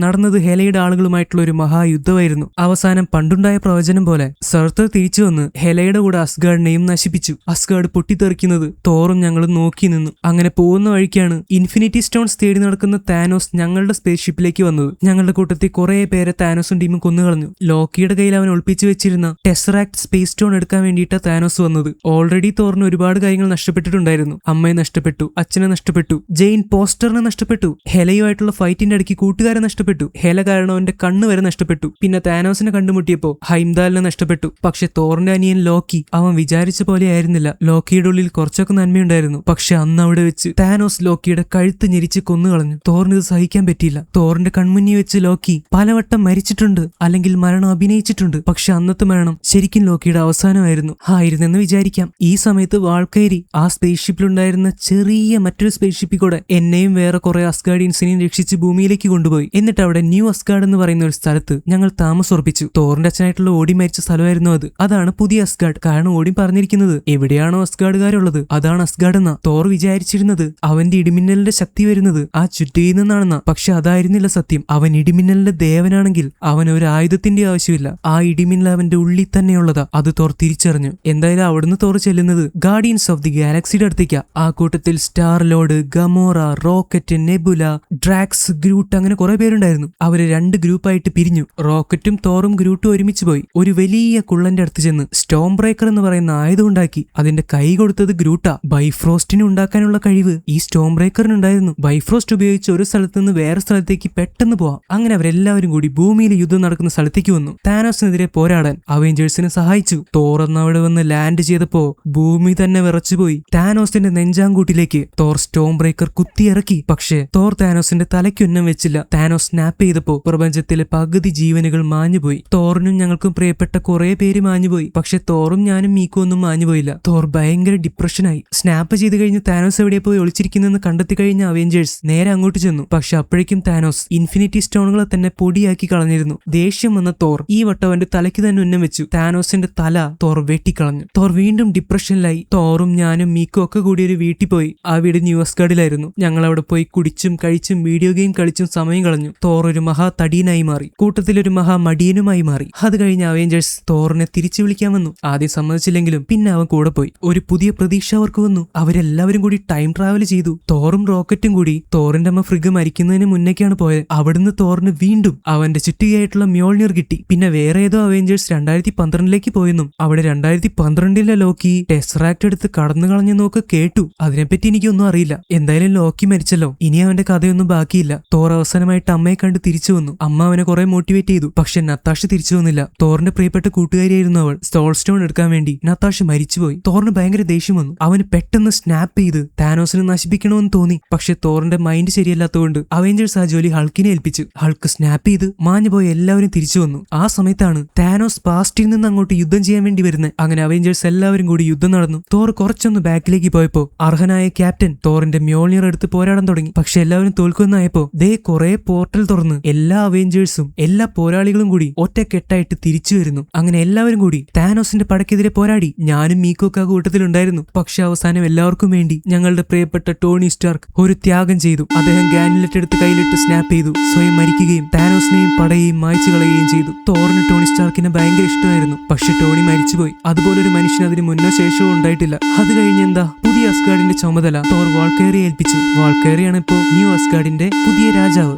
നടന്നത് ഹെലയുടെ ആളുകളുമായിട്ടുള്ള ഒരു മഹായുദ്ധമായിരുന്നു. അവസാനം പണ്ടുണ്ടായ പ്രവചനം പോലെ സർത്തർ തിരിച്ചു വന്ന് ഹെലയുടെ കൂടെ അസ്ഗാർഡിനെയും നശിപ്പിച്ചു. അസ്ഗാർഡ് പൊട്ടിത്തെറിക്കുന്നത് തോറും ഞങ്ങൾ നോക്കി നിന്നു. അങ്ങനെ പോകുന്ന വഴിക്കാണ് ഇൻഫിനിറ്റി സ്റ്റോൺസ് തേടി നടക്കുന്ന താനോസ് ഞങ്ങളുടെ സ്പേസ് ഷിപ്പിലേക്ക് വന്നത്. ഞങ്ങളുടെ കൂട്ടത്തിൽ കുറെ പേരെ താനോസും ടീമും കൊന്നുകളഞ്ഞു. ലോക്കിയുടെ കയ്യിൽ അവൻ ഒളിപ്പിച്ചു വെച്ചിരുന്ന ടെസറാക്ട് സ്പേസ് സ്റ്റോൺ എടുക്കാൻ വേണ്ടിയിട്ടാണ് താനോസ് വന്നത്. ഓൾറെഡി തോറിന് ഒരുപാട് കാര്യങ്ങൾ നഷ്ടപ്പെട്ടിട്ടുണ്ടായിരുന്നു. അമ്മയെ നഷ്ടപ്പെട്ടു, അച്ഛനെ നഷ്ടപ്പെട്ടു, ജെയിൻ പോസ്റ്ററിനെ നഷ്ടപ്പെട്ടു, ഹെലയുമായിട്ടുള്ള ഫൈറ്റിന്റെ ഇടയ്ക്ക് കൂട്ടുകാരെ നഷ്ടപ്പെട്ടു. ഹെല കാരണം അവന്റെ കണ്ണ് വരെ നഷ്ടപ്പെട്ടു. പിന്നെ താനോസിനെ കണ്ടുമുട്ടിയപ്പോ ഹൈംദാലിനെ നഷ്ടപ്പെട്ടു. പക്ഷെ തോറിന്റെ അനിയൻ ലോക്കി അവൻ വിചാരിച്ച പോലെ ആയിരുന്നില്ല. ലോക്കിയുടെ ഉള്ളിൽ കുറച്ചൊക്കെ നന്മയുണ്ടായിരുന്നു. പക്ഷെ അന്ന് അവിടെ വെച്ച് താനോസ് ലോക്കിയുടെ കഴുത്ത് ഞെരിച്ച് കൊന്നുകളഞ്ഞു. തോറിന് ഇത് സഹിക്കാൻ പറ്റിയില്ല. തോറിന്റെ കൺമുന്നിൽ വെച്ച് ലോക്കി പലവട്ടം മരിച്ചിട്ടുണ്ട്, അല്ലെങ്കിൽ മരണം അഭിനയിച്ചിട്ടുണ്ട്. പക്ഷെ അന്നത്തെ മരണം ശരിക്കും ലോക്കിയുടെ അവസാനമായിരുന്നു ആയിരുന്നെന്ന് വിചാരിക്കാം. ഈ സമയത്ത് വാൾക്കയറി ആ സ്പേസ് ഷിപ്പിലുണ്ടായിരുന്ന ചെറിയ മറ്റൊരു സ്പേസ് ഷിപ്പിൽ കൂടെ എന്നെയും വേറെ കുറെ അസ്ഗാർഡിയൻസിനെയും രക്ഷിച്ച് ഭൂമിയിലേക്ക് കൊണ്ടുപോയി. എന്നിട്ട് അവിടെ ന്യൂ അസ്ഗാർഡ് എന്ന് പറയുന്ന ഒരു സ്ഥലത്ത് ഞങ്ങൾ താമസമുറപ്പിച്ചു. തോറിന്റെ അച്ഛനായിട്ടുള്ള ഓടി മരിച്ച സ്ഥലമായിരുന്നു അത്. അതാണ് പുതിയ അസ്ഗാർഡ്. കാരണം ഓടി പറഞ്ഞിരിക്കുന്നത് എവിടെയാണോ അസ്ഗാർഡുകാരുള്ളത് അതാണ് അസ്ഗാർഡ് എന്നാ. തോർ വിചാരിച്ചിരുന്നത് അവന്റെ ഇടിമിന്നലിന്റെ ശക്തി വരുന്നത് ആ ചുറ്റിയിൽ നിന്നാണെന്നാ. പക്ഷെ അതായിരുന്നില്ല സത്യം. അവൻ ഇടിമിന്നലിന്റെ ദേവനാണെങ്കിൽ അവൻ ഒരു ആയുധത്തിന്റെ ആവശ്യമില്ല. ആ ഇടിമിന്നൽ അവന്റെ ഉള്ളിൽ തന്നെയുള്ളതാ. അത് തോർ തിരിച്ചറിഞ്ഞു. എന്തായാലും അവിടുന്ന് തോർ ചെല്ലുന്നത് ഗാർഡിയൻസ് ഓഫ് ദി ഗാലക്സിയുടെ അടുത്തേക്കാ. ആ കൂട്ടത്തിൽ star lord, Gamora, Rocket, Nebula, Drax, Groot അങ്ങനെ കുറെ പേരുണ്ടായിരുന്നു. അവര് 2 ഗ്രൂപ്പായിട്ട് പിരിഞ്ഞു. റോക്കറ്റും തോറും ഗ്രൂട്ടും ഒരുമിച്ച് പോയി ഒരു വലിയ കുള്ളന്റെ അടുത്ത് ചെന്ന് സ്റ്റോം ബ്രേക്കർ എന്ന് പറയുന്ന ആയുധം ഉണ്ടാക്കി. അതിന്റെ കൈ കൊടുത്തത് ഗ്രൂട്ടാ. ബൈഫ്രോസ്റ്റിനെ ഉണ്ടാക്കാനുള്ള കഴിവ് ഈ സ്റ്റോം ബ്രേക്കറിനുണ്ടായിരുന്നു. ബൈഫ്രോസ്റ്റ് ഉപയോഗിച്ച് ഒരു സ്ഥലത്ത് നിന്ന് വേറെ സ്ഥലത്തേക്ക് പെട്ടെന്ന് പോവാം. അങ്ങനെ അവരെല്ലാവരും കൂടി ഭൂമിയിൽ യുദ്ധം നടക്കുന്ന സ്ഥലത്തേക്ക് വന്നു. താനോസിനെതിരെ പോരാടാൻ അവെഞ്ചേഴ്സിനെ സഹായിച്ചു. തോർ അവിടെ വന്ന് ലാൻഡ് ചെയ്തപ്പോ ഭൂമി തന്നെ വിറച്ചുപോയി. താനോസിന്റെ നെഞ്ചാങ്കൂട്ടിലേക്ക് തോർ സ്റ്റോം ബ്രേക്കർ കുത്തിയിറക്കി. പക്ഷേ തോർ താനോസിന്റെ തലയ്ക്കൊന്നും വെച്ചില്ല. താനോസ് സ്നാപ്പ് ചെയ്തപ്പോ പ്രപഞ്ചത്തിലെ പകുതി ജീവനുകൾ മാഞ്ഞുപോയി. തോറിനും ഞങ്ങൾക്കും പ്രിയപ്പെട്ട കുറെ പേര് മാഞ്ഞുപോയി. പക്ഷെ തോറും ഞാനും മീക്കും ഒന്നും മാഞ്ഞുപോയില്ല. തോർ ഭയങ്കര ഡിപ്രഷനായി. സ്നാപ്പ് ചെയ്ത് കഴിഞ്ഞ് താനോസ് എവിടെ പോയി ഒളിച്ചിരിക്കുന്നെന്ന് കണ്ടെത്തി കഴിഞ്ഞ അവെഞ്ചേഴ്സ് നേരെ അങ്ങോട്ട് ചെന്നു. പക്ഷെ അപ്പോഴേക്കും താനോസ് ഇൻഫിനിറ്റി സ്റ്റോണുകളെ തന്നെ പൊടിയാക്കി കളഞ്ഞിരുന്നു. ദേഷ്യം വന്ന തോർ ഈ വട്ടം അവന്റെ തലയ്ക്ക് തന്നെ ഉന്നം വെച്ചു. താനോസിന്റെ തല തോർ വെട്ടിക്കളഞ്ഞു. തോർ വീണ്ടും ഡിപ്രഷനിലായി. തോറും ഞാനും മീക്കും ഒക്കെ കൂടി ഒരു വീട്ടിൽ പോയി. ആ വീട് ന്യൂ അസ്ഗാർഡിലായിരുന്നു. ഞങ്ങൾ അവിടെ പോയി കുടിച്ചും കഴിച്ചും വീഡിയോ ഗെയിം കളിച്ചും സമയം കളഞ്ഞു. തോർ ഒരു മഹാ തടിയനായി മാറി. കൂട്ടത്തിലൊരു മഹാ മടിയനുമായി മാറി. അത് കഴിഞ്ഞ അവെഞ്ചേഴ്സ് തോറിനെ തിരിച്ചു വിളിക്കാൻ വന്നു. ആദ്യം സമ്മതിച്ചില്ലെങ്കിലും പിന്നെ അവൻ കൂടെ പോയി. ഒരു പുതിയ പ്രതീക്ഷ അവർക്ക് വന്നു. അവരെല്ലാവരും കൂടി ടൈം ട്രാവൽ ചെയ്തു. തോറും റോക്കറ്റും കൂടി തോറിന്റെ അമ്മ ഫ്രിഗ് മരിക്കുന്നതിന് മുന്നേക്കാണ് പോയത്. അവിടുന്ന് തോറിന് വീണ്ടും അവന്റെ ചുറ്റുകയായിട്ടുള്ള മ്യോൾനിർ കിട്ടി. പിന്നെ വേറെ ഏതോ അവെഞ്ചേഴ്സ് 2012 പോയെന്നും അവിടെ 2012 ലോക്കി ടെസറാക്ട് എടുത്ത് കടന്നു കളഞ്ഞു നോക്ക് കേട്ടു. അതിനെപ്പറ്റി എനിക്കൊന്നും അറിയില്ല. എന്തായാലും ലോക്കി മരിച്ചല്ലോ, ഇനി അവന്റെ കഥയൊന്നും ബാക്കിയില്ല. തോർ അവസാനമായിട്ട് അമ്മയെ കണ്ട് തിരിച്ചു വന്നു. അമ്മ അവനെ കുറെ മോട്ടിവേറ്റ് ചെയ്തു. പക്ഷെ നത്താഷ തിരിച്ചു വന്നില്ല. തോറിന്റെ പ്രിയപ്പെട്ട കൂട്ടുകാരിയായിരുന്നു അവൾ. സോൾ സ്റ്റോൺ എടുക്കാൻ വേണ്ടി നത്താഷ മരിച്ചുപോയി. തോറിന് ഭയങ്കര ദേഷ്യം വന്നു. അവന് പെട്ടെന്ന് സ്നാപ്പ് ചെയ്ത് താനോസിനെ നശിപ്പിക്കണമെന്ന് തോന്നി. പക്ഷെ തോറിന്റെ മൈൻഡ് ശരിയല്ലാത്തതുകൊണ്ട് അവെഞ്ചേഴ്സ് ആ ജോലി ഹൾക്കിനെ ഏൽപ്പിച്ചു. ഹൾക്ക് സ്നാപ്പ് ചെയ്ത് മാഞ്ഞുപോയി എല്ലാവരും തിരിച്ചു വന്നു. ആ സമയത്താണ് താനോസ് പാസ്റ്റിൽ നിന്ന് അങ്ങോട്ട് യുദ്ധം ചെയ്യാൻ വേണ്ടി വരുന്നത്. അങ്ങനെ അവെഞ്ചേഴ്സ് എല്ലാവരും കൂടി യുദ്ധം നടന്നു. തോർ കുറച്ചൊന്ന് ബാക്കിലേക്ക് പോയപ്പോ അർഹനായ ക്യാപ്റ്റൻ തോറിന്റെ മ്യോൾനിർ എടുത്ത് പോരാടാൻ തുടങ്ങി. പക്ഷെ എല്ലാവരും തോൽക്കുന്നായപ്പോ ദേ കുറെ പോർട്ടൽ തുറന്ന് എല്ലാ അവെഞ്ചേഴ്സും എല്ലാ പോരാളികളും കൂടി ഒറ്റക്കെട്ടായിട്ട് തിരിച്ചു വരുന്നു. അങ്ങനെ എല്ലാവരും കൂടി താനോസിന്റെ പടക്കെതിരെ പോരാടി. ഞാനും മീക്കൊക്കെ ആ കൂട്ടത്തിലുണ്ടായിരുന്നു. പക്ഷെ അവസാനം എല്ലാവർക്കും വേണ്ടി ഞങ്ങളുടെ പ്രിയപ്പെട്ട ടോണി സ്റ്റാർക്ക് ഒരു ത്യാഗം ചെയ്തു. അദ്ദേഹം ഗാനിലെറ്റ് എടുത്ത് കയ്യിലിട്ട് സ്നാപ്പ് ചെയ്തു. സ്വയം മരിക്കുകയും താനോസിനെയും പടയെയും മായ്ച്ചു കളയുകയും ചെയ്തു. തോറിന് ടോണി സ്റ്റാർക്കിനെ ഭയങ്കര ഇഷ്ടമായിരുന്നു. പക്ഷെ ടോണി മരിച്ചുപോയി. അതുപോലൊരു മനുഷ്യൻ അതിന് മുന്നോ ശേഷവും ഉണ്ടായിട്ടില്ല. അത് കഴിഞ്ഞെന്താ പുതിയ അസ്ഗാർഡിന്റെ ചുമതല തോർ വാൾക്കേറിയെ ഏൽപ്പിച്ചു. വാൾക്കേറിയാണ് ഇപ്പോ ന്യൂ അസ്ഗാർഡിന്റെ പുതിയ രാജാവ്,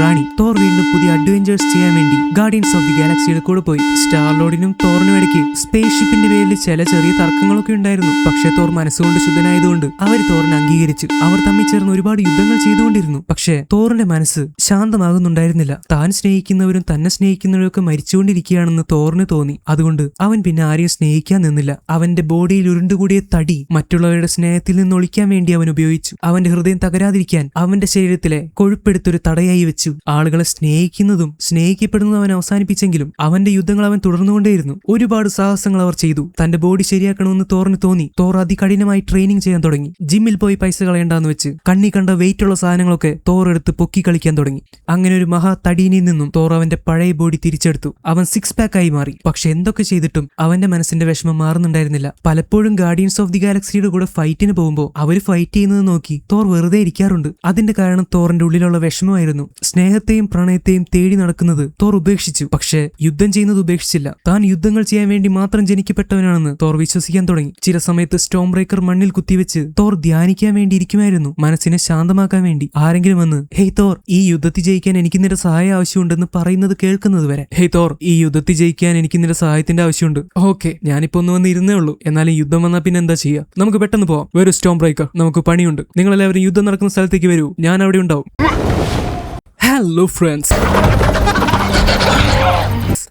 റാണി. തോർ വീണ്ടും പുതിയ അഡ്വഞ്ചേഴ്സ് ചെയ്യാൻ വേണ്ടി ഗാർഡിയൻസ് ഓഫ് ദി ഗാലക്സിയുടെ കൂടെ പോയി. സ്റ്റാർ ലോർഡിനും തോറിനും ഇടയ്ക്ക് സ്പേസ് ഷിപ്പിന്റെ പേരിൽ ചില ചെറിയ തർക്കങ്ങളൊക്കെ ഉണ്ടായിരുന്നു. പക്ഷെ തോർ മനസ്സുകൊണ്ട് ശുദ്ധനായതുകൊണ്ട് അവർ തോറിനെ അംഗീകരിച്ചു. അവർ തമ്മിൽ ചേർന്ന് ഒരുപാട് യുദ്ധങ്ങൾ ചെയ്തുകൊണ്ടിരുന്നു. പക്ഷേ തോറിന്റെ മനസ്സ് ശാന്തമാകുന്നുണ്ടായിരുന്നില്ല. താൻ സ്നേഹിക്കുന്നവരും തന്നെ സ്നേഹിക്കുന്നവരും ഒക്കെ മരിച്ചുകൊണ്ടിരിക്കുകയാണെന്ന് തോറിന് തോന്നി. അതുകൊണ്ട് അവൻ പിന്നെ ആരെയും സ്നേഹിക്കാൻ നിന്നില്ല. അവന്റെ ബോഡിയിൽ ഉരുണ്ടുകൂടിയ തടി മറ്റുള്ളവരുടെ സ്നേഹത്തിൽ നിന്ന് ഒളിക്കാൻ വേണ്ടി അവൻ ഉപയോഗിച്ചു. അവന്റെ ഹൃദയം തകരാതിരിക്കാൻ അവന്റെ ശരീരത്തിലെ കൊഴുപ്പെടുത്തൊരു തടയായി വെച്ചു. ആളുകളെ സ്നേഹിക്കുന്നതും സ്നേഹിക്കപ്പെടുന്നതും അവൻ അവസാനിപ്പിച്ചെങ്കിലും അവന്റെ യുദ്ധങ്ങൾ അവൻ തുടർന്നുകൊണ്ടേയിരുന്നു. ഒരുപാട് സാഹസങ്ങൾ അവർ ചെയ്തു. തന്റെ ബോഡി ശരിയാക്കണമെന്ന് തോറിന് തോന്നി. തോർ അതികഠിനമായി ട്രെയിനിങ് ചെയ്യാൻ തുടങ്ങി. ജിമ്മിൽ പോയി പൈസ കളയണ്ടെന്ന് വെച്ച് കണ്ണി കണ്ട വെയിറ്റുള്ള സാധനങ്ങളൊക്കെ തോർ എടുത്ത് പൊക്കി കളിക്കാൻ തുടങ്ങി. അങ്ങനെ ഒരു മഹാ തടീനിൽ നിന്നും തോർ അവന്റെ പഴയ ബോഡി തിരിച്ചെടുത്തു. അവൻ 6 പാക്ക് ആയി മാറി. പക്ഷെ എന്തൊക്കെ ചെയ്തിട്ടും അവന്റെ മനസ്സിന്റെ വിഷമം മാറുന്നുണ്ടായിരുന്നില്ല. പലപ്പോഴും ഗാർഡിയൻസ് ഓഫ് ദി ഗാലക്സിയുടെ കൂടെ ഫൈറ്റിന് പോകുമ്പോൾ അവര് ഫൈറ്റ് ചെയ്യുന്നത് നോക്കി തോർ വെറുതെ ഇരിക്കാറുണ്ട്. അതിന്റെ കാരണം തോറിന്റെ ഉള്ളിലുള്ള വിഷമമായിരുന്നു. സ്നേഹത്തെയും പ്രണയത്തെയും തേടി നടക്കുന്നത് തോർ ഉപേക്ഷിച്ചു. പക്ഷേ യുദ്ധം ചെയ്യുന്നത് ഉപേക്ഷിച്ചില്ല. താൻ യുദ്ധങ്ങൾ ചെയ്യാൻ വേണ്ടി മാത്രം ജനിക്കപ്പെട്ടവനാണെന്ന് തോർ വിശ്വസിക്കാൻ തുടങ്ങി. ചില സമയത്ത് സ്റ്റോം ബ്രേക്കർ മണ്ണിൽ കുത്തിവെച്ച് തോർ ധ്യാനിക്കാൻ വേണ്ടി ഇരിക്കുമായിരുന്നു, മനസ്സിനെ ശാന്തമാക്കാൻ വേണ്ടി. ആരെങ്കിലും വന്ന് ഹേയ് തോർ, ഈ യുദ്ധത്തിൽ ജയിക്കാൻ എനിക്ക് നിന്റെ സഹായം ആവശ്യമുണ്ടെന്ന് പറയുന്നത് കേൾക്കുന്നത് വരെ. ഹേയ് തോർ, ഈ യുദ്ധത്തിൽ ജയിക്കാൻ എനിക്ക് നിന്റെ സഹായത്തിന്റെ ആവശ്യമുണ്ട്. ഓക്കെ, ഞാനിപ്പോ ഒന്ന് വന്ന് ഇരുന്നേ ഉള്ളൂ. എന്നാലും യുദ്ധം വന്നാൽ പിന്നെ എന്താ ചെയ്യാ? നമുക്ക് പെട്ടെന്ന് പോവാം. വരൂ സ്റ്റോം ബ്രേക്കർ, നമുക്ക് പണിയുണ്ട്. നിങ്ങളെല്ലാവരും യുദ്ധം നടക്കുന്ന സ്ഥലത്തേക്ക് വരൂ, ഞാൻ അവിടെ ഉണ്ടാവും. Hello friends.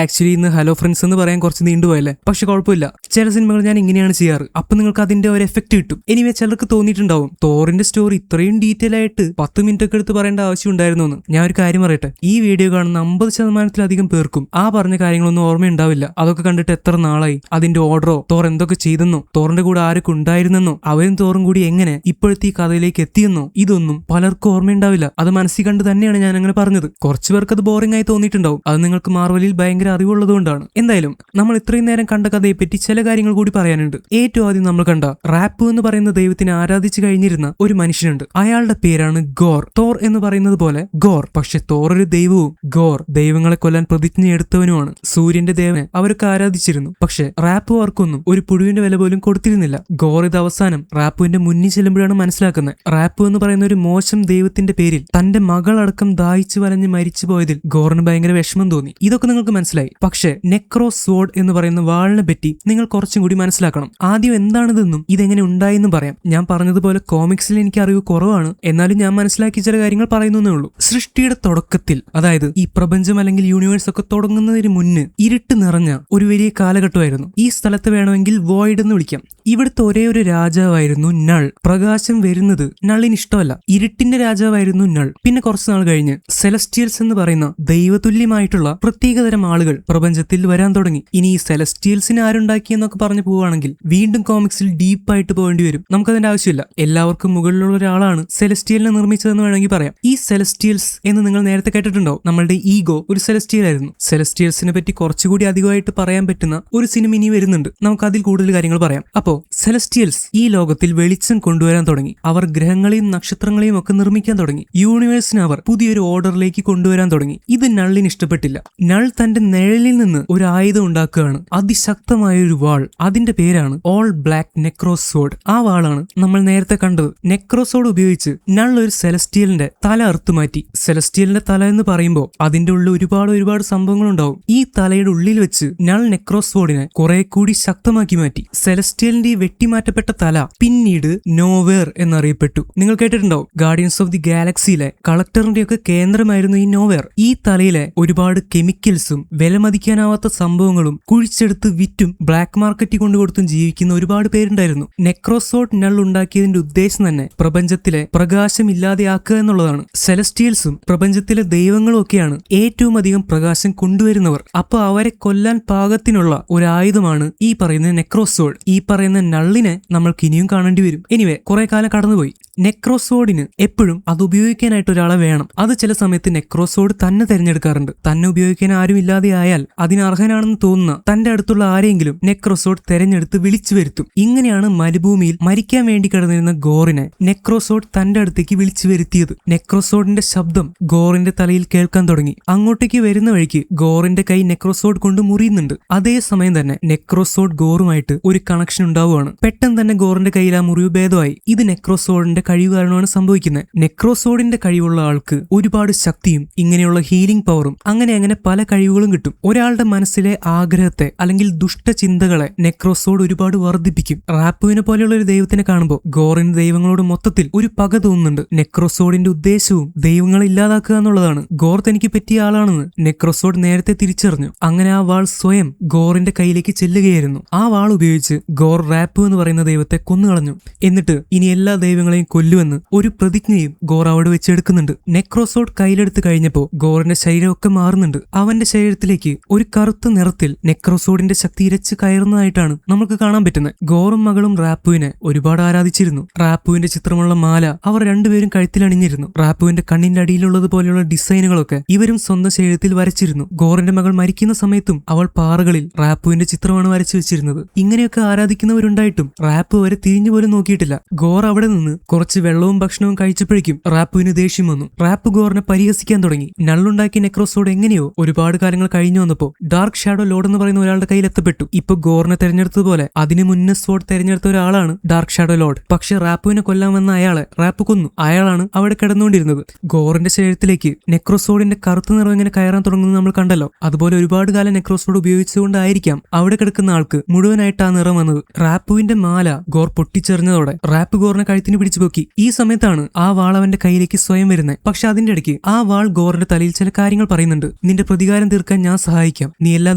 ആക്ച്വലി ഇന്ന് ഹലോ ഫ്രണ്ട്സ് എന്ന് പറയാൻ കുറച്ച് നീണ്ടുപോയല്ലേ, പക്ഷെ കുഴപ്പമില്ല. ചില സിനിമകൾ ഞാൻ ഇങ്ങനെയാണ് ചെയ്യാറ്. അപ്പൊ നിങ്ങൾക്ക് അതിന്റെ ഒരു എഫക്ട് കിട്ടും. എനിവേ ചിലർക്ക് തോന്നിയിട്ടുണ്ടാവും തോറിന്റെ സ്റ്റോറി ഇത്രയും ഡീറ്റെയിൽ ആയിട്ട് 10 മിനിറ്റ് ഒക്കെ എടുത്ത് പറയേണ്ട ആവശ്യം ഉണ്ടായിരുന്നു എന്ന്. ഞാൻ ഒരു കാര്യം പറയട്ടെ, ഈ വീഡിയോ കാണുന്ന 50%-ലധികം പേർക്കും ആ പറഞ്ഞ കാര്യങ്ങളൊന്നും ഓർമ്മയുണ്ടാവില്ല. അതൊക്കെ കണ്ടിട്ട് എത്ര നാളായി, അതിന്റെ ഓർഡറോ തോർ എന്തൊക്കെ ചെയ്തെന്നോ തോറിന്റെ കൂടെ ആരൊക്കെ ഉണ്ടായിരുന്നെന്നോ അവരും തോറും കൂടി എങ്ങനെ ഇപ്പോഴത്തെ ഈ കഥയിലേക്ക് എത്തിയെന്നോ ഇതൊന്നും പലർക്കും ഓർമ്മയുണ്ടാവില്ല. അത് മനസ്സിൽ കണ്ട് തന്നെയാണ് ഞാൻ അങ്ങനെ പറഞ്ഞത്. കുറച്ചു പേർക്ക് അത് ബോറിംഗ് ആയി തോന്നിയിട്ടുണ്ടാവും. അത് നിങ്ങൾക്ക് മാർവലിൽ ഭയങ്കര അറിവുള്ളതുകൊണ്ടാണ്. എന്തായാലും നമ്മൾ ഇത്രയും നേരം കണ്ട കഥയെ പറ്റി ചില കാര്യങ്ങൾ കൂടി പറയാനുണ്ട്. ഏറ്റവും ആദ്യം നമ്മൾ കണ്ട റാപ്പ് എന്ന് പറയുന്ന ദൈവത്തിനെ ആരാധിച്ചു കഴിഞ്ഞിരുന്ന ഒരു മനുഷ്യനുണ്ട്. അയാളുടെ പേരാണ് ഗോർ. തോർ എന്ന് പറയുന്നത് പോലെ ഗോർ. പക്ഷെ തോർ ഒരു ദൈവവും ഗോർ ദൈവങ്ങളെ കൊല്ലാൻ പ്രതിജ്ഞ എടുത്തവനുമാണ്. സൂര്യന്റെ ദേവനെ അവരൊക്കെ ആരാധിച്ചിരുന്നു. പക്ഷെ റാപ്പുകാർക്കൊന്നും ഒരു പുഴുവിന്റെ വില പോലും കൊടുത്തിരുന്നില്ല. ഗോർ ഇത് അവസാനം റാപ്പുവിന്റെ മുന്നിൽ ചെല്ലുമ്പോഴാണ് മനസ്സിലാക്കുന്നത്. റാപ്പു എന്ന് പറയുന്ന ഒരു മോശം ദൈവത്തിന്റെ പേരിൽ തന്റെ മകളടക്കം ദാഹിച്ചു വലഞ്ഞ് മരിച്ചു പോയതിൽ ഗോറിന് ഭയങ്കര വിഷമം തോന്നി. ഇതൊക്കെ നിങ്ങൾക്ക് മനസ്സിലായി. പക്ഷെ നെക്രോ സ്വോർഡ് എന്ന് പറയുന്ന വാളിനെ പറ്റി നിങ്ങൾ കുറച്ചും കൂടി മനസ്സിലാക്കണം. ആദ്യം എന്താണിതെന്നും ഇതെങ്ങനെ ഉണ്ടായെന്നും പറയാം. ഞാൻ പറഞ്ഞതുപോലെ കോമിക്സിൽ എനിക്ക് അറിവ് കുറവാണ്, എന്നാലും ഞാൻ മനസ്സിലാക്കിയ ചില കാര്യങ്ങൾ പറയുന്നേ ഉള്ളൂ. സൃഷ്ടിയുടെ തുടക്കത്തിൽ, അതായത് ഈ പ്രപഞ്ചം അല്ലെങ്കിൽ യൂണിവേഴ്സ് ഒക്കെ തുടങ്ങുന്നതിന് മുന്ന് ഇരുട്ട് നിറഞ്ഞ ഒരു വലിയ കാലഘട്ടമായിരുന്നു. ഈ സ്ഥലത്ത് വേണമെങ്കിൽ വോയിഡ് എന്ന് വിളിക്കാം. ഇവിടുത്തെ ഒരേ ഒരു രാജാവായിരുന്നു നൾ. പ്രകാശം വരുന്നത് നള്ളിന് ഇഷ്ടമല്ല. ഇരുട്ടിന്റെ രാജാവായിരുന്നു നൾ. പിന്നെ കുറച്ചു നാൾ കഴിഞ്ഞ് സെലസ്റ്റിയൽസ് എന്ന് പറയുന്ന ദൈവതുല്യമായിട്ടുള്ള പ്രത്യേകതരം ആളുകൾ പ്രപഞ്ചത്തിൽ വരാൻ തുടങ്ങി. ഇനി ഈ സെലസ്റ്റിയൽസിനെ ആരുണ്ടാക്കിയെന്നൊക്കെ പറഞ്ഞു പോവുകയാണെങ്കിൽ വീണ്ടും കോമിക്സിൽ ഡീപ്പായിട്ട് പോകേണ്ടി വരും. നമുക്കതിന്റെ ആവശ്യമില്ല. എല്ലാവർക്കും മുകളിലുള്ള ഒരാളാണ് സെലസ്റ്റിയലിനെ നിർമ്മിച്ചതെന്ന് വേണമെങ്കിൽ പറയാം. ഈ സെലസ്റ്റിയൽസ് എന്ന് നിങ്ങൾ നേരത്തെ കേട്ടിട്ടുണ്ടാവും. നമ്മളുടെ ഈഗോ ഒരു സെലസ്റ്റിയൽ ആയിരുന്നു. സെലസ്റ്റിയൽസിനെ പറ്റി കുറച്ചുകൂടി അധികമായിട്ട് പറയാൻ പറ്റുന്ന ഒരു സിനിമ ഇനി വരുന്നുണ്ട്. നമുക്ക് അതിൽ കൂടുതൽ കാര്യങ്ങൾ പറയാം. അപ്പോ സെലസ്റ്റിയൽസ് ഈ ലോകത്തിൽ വെളിച്ചം കൊണ്ടുവരാൻ തുടങ്ങി. അവർ ഗ്രഹങ്ങളെയും നക്ഷത്രങ്ങളെയും ഒക്കെ നിർമ്മിക്കാൻ തുടങ്ങി. യൂണിവേഴ്സിനെ അവർ പുതിയൊരു ഓർഡറിലേക്ക് കൊണ്ടുവരാൻ തുടങ്ങി. ഇത് നള്ളിന് ഇഷ്ടപ്പെട്ടില്ല. നൾ തന്റെ നിഴലിൽ നിന്ന് ഒരു ആയുധം ഉണ്ടാക്കുകയാണ്. അതിശക്തമായ ഒരു വാൾ. അതിന്റെ പേരാണ് ഓൾ ബ്ലാക്ക് നെക്രോസോഡ്. ആ വാളാണ് നമ്മൾ നേരത്തെ കണ്ടത്. നെക്രോസോഡ് ഉപയോഗിച്ച് നൾ ഒരു സെലസ്റ്റിയലിന്റെ തല അറുത്തുമാറ്റി. സെലസ്റ്റിയലിന്റെ തല എന്ന് പറയുമ്പോൾ അതിന്റെ ഉള്ളിൽ ഒരുപാട് സംഭവങ്ങൾ ഉണ്ടാവും. ഈ തലയുടെ ഉള്ളിൽ വെച്ച് നൾ നെക്രോസോഡിനെ കുറെ കൂടി ശക്തമാക്കി മാറ്റി. സെലസ്റ്റിയലിന്റെ ഈ വെട്ടിമാറ്റപ്പെട്ട തല പിന്നീട് നോവേർ എന്നറിയപ്പെട്ടു. നിങ്ങൾ കേട്ടിട്ടുണ്ടാവും, ഗാർഡിയൻസ് ഓഫ് ദി ഗാലക്സിയിലെ കളക്ടറിന്റെ ഒക്കെ കേന്ദ്രമായിരുന്നു ഈ നോവേർ. ഈ തലയിലെ ഒരുപാട് കെമിക്കൽസും വിലമതിക്കാനാവാത്ത സംഭവങ്ങളും കുഴിച്ചെടുത്ത് വിറ്റും ബ്ലാക്ക് മാർക്കറ്റിൽ കൊണ്ടുകൊടുത്തും ജീവിക്കുന്ന ഒരുപാട് പേരുണ്ടായിരുന്നു. നെക്രോസോഡ് നൾ ഉണ്ടാക്കിയതിന്റെ ഉദ്ദേശം തന്നെ പ്രപഞ്ചത്തിലെ പ്രകാശം ഇല്ലാതെയാക്കുക എന്നുള്ളതാണ്. സെലസ്റ്റിയൽസും പ്രപഞ്ചത്തിലെ ദൈവങ്ങളും ഒക്കെയാണ് ഏറ്റവും അധികം പ്രകാശം കൊണ്ടുവരുന്നവർ. അപ്പൊ അവരെ കൊല്ലാൻ പാകത്തിനുള്ള ഒരു ആയുധമാണ് ഈ പറയുന്ന നെക്രോസോഡ്. ഈ പറയുന്ന നള്ളിനെ നമ്മൾക്ക് ഇനിയും കാണേണ്ടി വരും. എനിവേ കുറെ കാലം കടന്നുപോയി. നെക്രോസോഡിന് എപ്പോഴും അത് ഉപയോഗിക്കാനായിട്ട് ഒരാളെ വേണം. അത് ചില സമയത്ത് നെക്രോസോഡ് തന്നെ തിരഞ്ഞെടുക്കാറുണ്ട്. തന്നെ ഉപയോഗിക്കാൻ ആരും ഇല്ലാതെ ആയാൽ അതിന് അർഹനാണെന്ന് തോന്നുന്ന തന്റെ അടുത്തുള്ള ആരെങ്കിലും നെക്രോസോഡ് തെരഞ്ഞെടുത്ത് വിളിച്ചു വരുത്തും. ഇങ്ങനെയാണ് മരുഭൂമിയിൽ മരിക്കാൻ വേണ്ടി കിടന്നിരുന്ന ഗോറിനെ നെക്രോസോഡ് തന്റെ അടുത്തേക്ക് വിളിച്ചു വരുത്തിയത്. നെക്രോസോഡിന്റെ ശബ്ദം ഗോറിന്റെ തലയിൽ കേൾക്കാൻ തുടങ്ങി. അങ്ങോട്ടേക്ക് വരുന്ന വഴിക്ക് ഗോറിന്റെ കൈ നെക്രോസോഡ് കൊണ്ട് മുറിയുന്നുണ്ട്. അതേസമയം തന്നെ നെക്രോസോഡ് ഗോറുമായിട്ട് ഒരു കണക്ഷൻ ഉണ്ടാവുകയാണ്. പെട്ടെന്ന് തന്നെ ഗോറിന്റെ കയ്യിൽ ആ മുറിവ് ഭേദമായി. ഇത് നെക്രോസോഡിന്റെ കഴിവ് കാരണമാണ് സംഭവിക്കുന്നത്. നെക്രോസോഡിന്റെ കഴിവുള്ള ആൾക്ക് ഒരുപാട് ശക്തിയും ഇങ്ങനെയുള്ള ഹീലിംഗ് പവറും അങ്ങനെ പല കഴിവുകളും കിട്ടും. ഒരാളുടെ മനസ്സിലെ ആഗ്രഹത്തെ അല്ലെങ്കിൽ ദുഷ്ടചിന്തകളെ നെക്രോസോഡ് ഒരുപാട് വർദ്ധിപ്പിക്കും. റാപ്പുവിനെ പോലെയുള്ള ഒരു ദൈവത്തിനെ കാണുമ്പോൾ ഗോറിന് ദൈവങ്ങളോട് മൊത്തത്തിൽ ഒരു പക തോന്നുന്നുണ്ട്. നെക്രോസോഡിന്റെ ഉദ്ദേശവും ദൈവങ്ങളെ ഇല്ലാതാക്കുക എന്നുള്ളതാണ്. ഗോർ തനിക്ക് പറ്റിയ ആളാണെന്ന് നെക്രോസോഡ് നേരത്തെ തിരിച്ചറിഞ്ഞു. അങ്ങനെ ആ വാൾ സ്വയം ഗോറിന്റെ കയ്യിലേക്ക് ചെല്ലുകയായിരുന്നു. ആ വാൾ ഉപയോഗിച്ച് ഗോർ റാപ്പു എന്ന് പറയുന്ന ദൈവത്തെ കൊന്നുകളഞ്ഞു. എന്നിട്ട് ഇനി എല്ലാ ദൈവങ്ങളെയും കൊല്ലുമെന്ന് ഒരു പ്രതിജ്ഞയും ഗോർ അവിടെ വെച്ചെടുക്കുന്നുണ്ട്. നെക്രോസോഡ് കയ്യിലെടുത്ത് കഴിഞ്ഞപ്പോ ഗോറിന്റെ ശരീരമൊക്കെ മാറുന്നുണ്ട്. അവന്റെ ശരീരത്തിലേക്ക് ഒരു കറുത്ത നിറത്തിൽ നെക്രോസോഡിന്റെ ശക്തി ഇരച്ച് കയറുന്നതായിട്ടാണ് നമുക്ക് കാണാൻ പറ്റുന്നത്. ഗോറും മകളും റാപ്പുവിനെ ഒരുപാട് ആരാധിച്ചിരുന്നു. റാപ്പുവിന്റെ ചിത്രമുള്ള മാല അവർ രണ്ടുപേരും കഴുത്തിലണിഞ്ഞിരുന്നു. റാപ്പുവിന്റെ കണ്ണിന്റെ അടിയിലുള്ളത് പോലെയുള്ള ഡിസൈനുകളൊക്കെ ഇവരും സ്വന്തം ശരീരത്തിൽ വരച്ചിരുന്നു. ഗോറിന്റെ മകൾ മരിക്കുന്ന സമയത്തും അവൾ പാറകളിൽ റാപ്പുവിന്റെ ചിത്രമാണ് വരച്ചു വെച്ചിരുന്നത്. ഇങ്ങനെയൊക്കെ ആരാധിക്കുന്നവരുണ്ടായിട്ടും റാപ്പു അവരെ തിരിഞ്ഞു പോലും നോക്കിയിട്ടില്ല. ഗോർ അവിടെ നിന്ന് കുറച്ച് വെള്ളവും ഭക്ഷണവും കഴിച്ചപ്പോഴേക്കും റാപ്പുവിന് ദേഷ്യം വന്നു. റാപ്പു ഗോറിനെ പരിഹസിക്കാൻ തുടങ്ങി. നള്ളുണ്ടാക്കിയ നെക്രോസോഡ് എങ്ങനെയോ ഒരുപാട് കാര്യങ്ങൾ കഴിഞ്ഞു വന്നപ്പോ ഡാർക്ക് ഷാഡോ ലോഡ് എന്ന് പറയുന്ന ഒരാളുടെ കയ്യിൽ എത്തപ്പെട്ടു. ഇപ്പൊ ഗോറിനെ തെരഞ്ഞെടുത്തതുപോലെ അതിന് മുന്നേ സ്വോർഡ് തെരഞ്ഞെടുത്ത ഒരാളാണ് ഡാർക്ക് ഷാഡോ ലോഡ്. പക്ഷെ റാപ്പുവിനെ കൊല്ലാൻ വന്ന അയാളെ റാപ്പു കൊന്നു. അയാളാണ് അവിടെ കിടന്നുകൊണ്ടിരുന്നത്. ഗോറിന്റെ ശരീരത്തിലേക്ക് നെക്രോസോഡിന്റെ കറുത്ത നിറം ഇങ്ങനെ കയറാൻ തുടങ്ങുന്നത് നമ്മൾ കണ്ടല്ലോ. അതുപോലെ ഒരുപാട് കാലം നെക്രോസോഡ് ഉപയോഗിച്ചുകൊണ്ടായിരിക്കാം അവിടെ കിടക്കുന്ന ആൾക്ക് മുഴുവനായിട്ട് ആ നിറം വന്നത്. റാപ്പുവിന്റെ മാല ഗോർ പൊട്ടിച്ചെറിഞ്ഞതോടെ റാപ്പു ഗോറിനെ കഴുത്തിന് പിടിച്ചു പൊക്കി. ഈ സമയത്താണ് ആ വാൾ അവന്റെ കയ്യിലേക്ക് സ്വയം വരുന്നത്. പക്ഷെ അതിന്റെ ഇടയ്ക്ക് ആ വാൾ ഗോറിന്റെ തലയിൽ ചില കാര്യങ്ങൾ പറയുന്നുണ്ട്. നിന്റെ പ്രതികാരം തീർക്കാൻ ഞാൻ സഹായിക്കാം. നീ എല്ലാ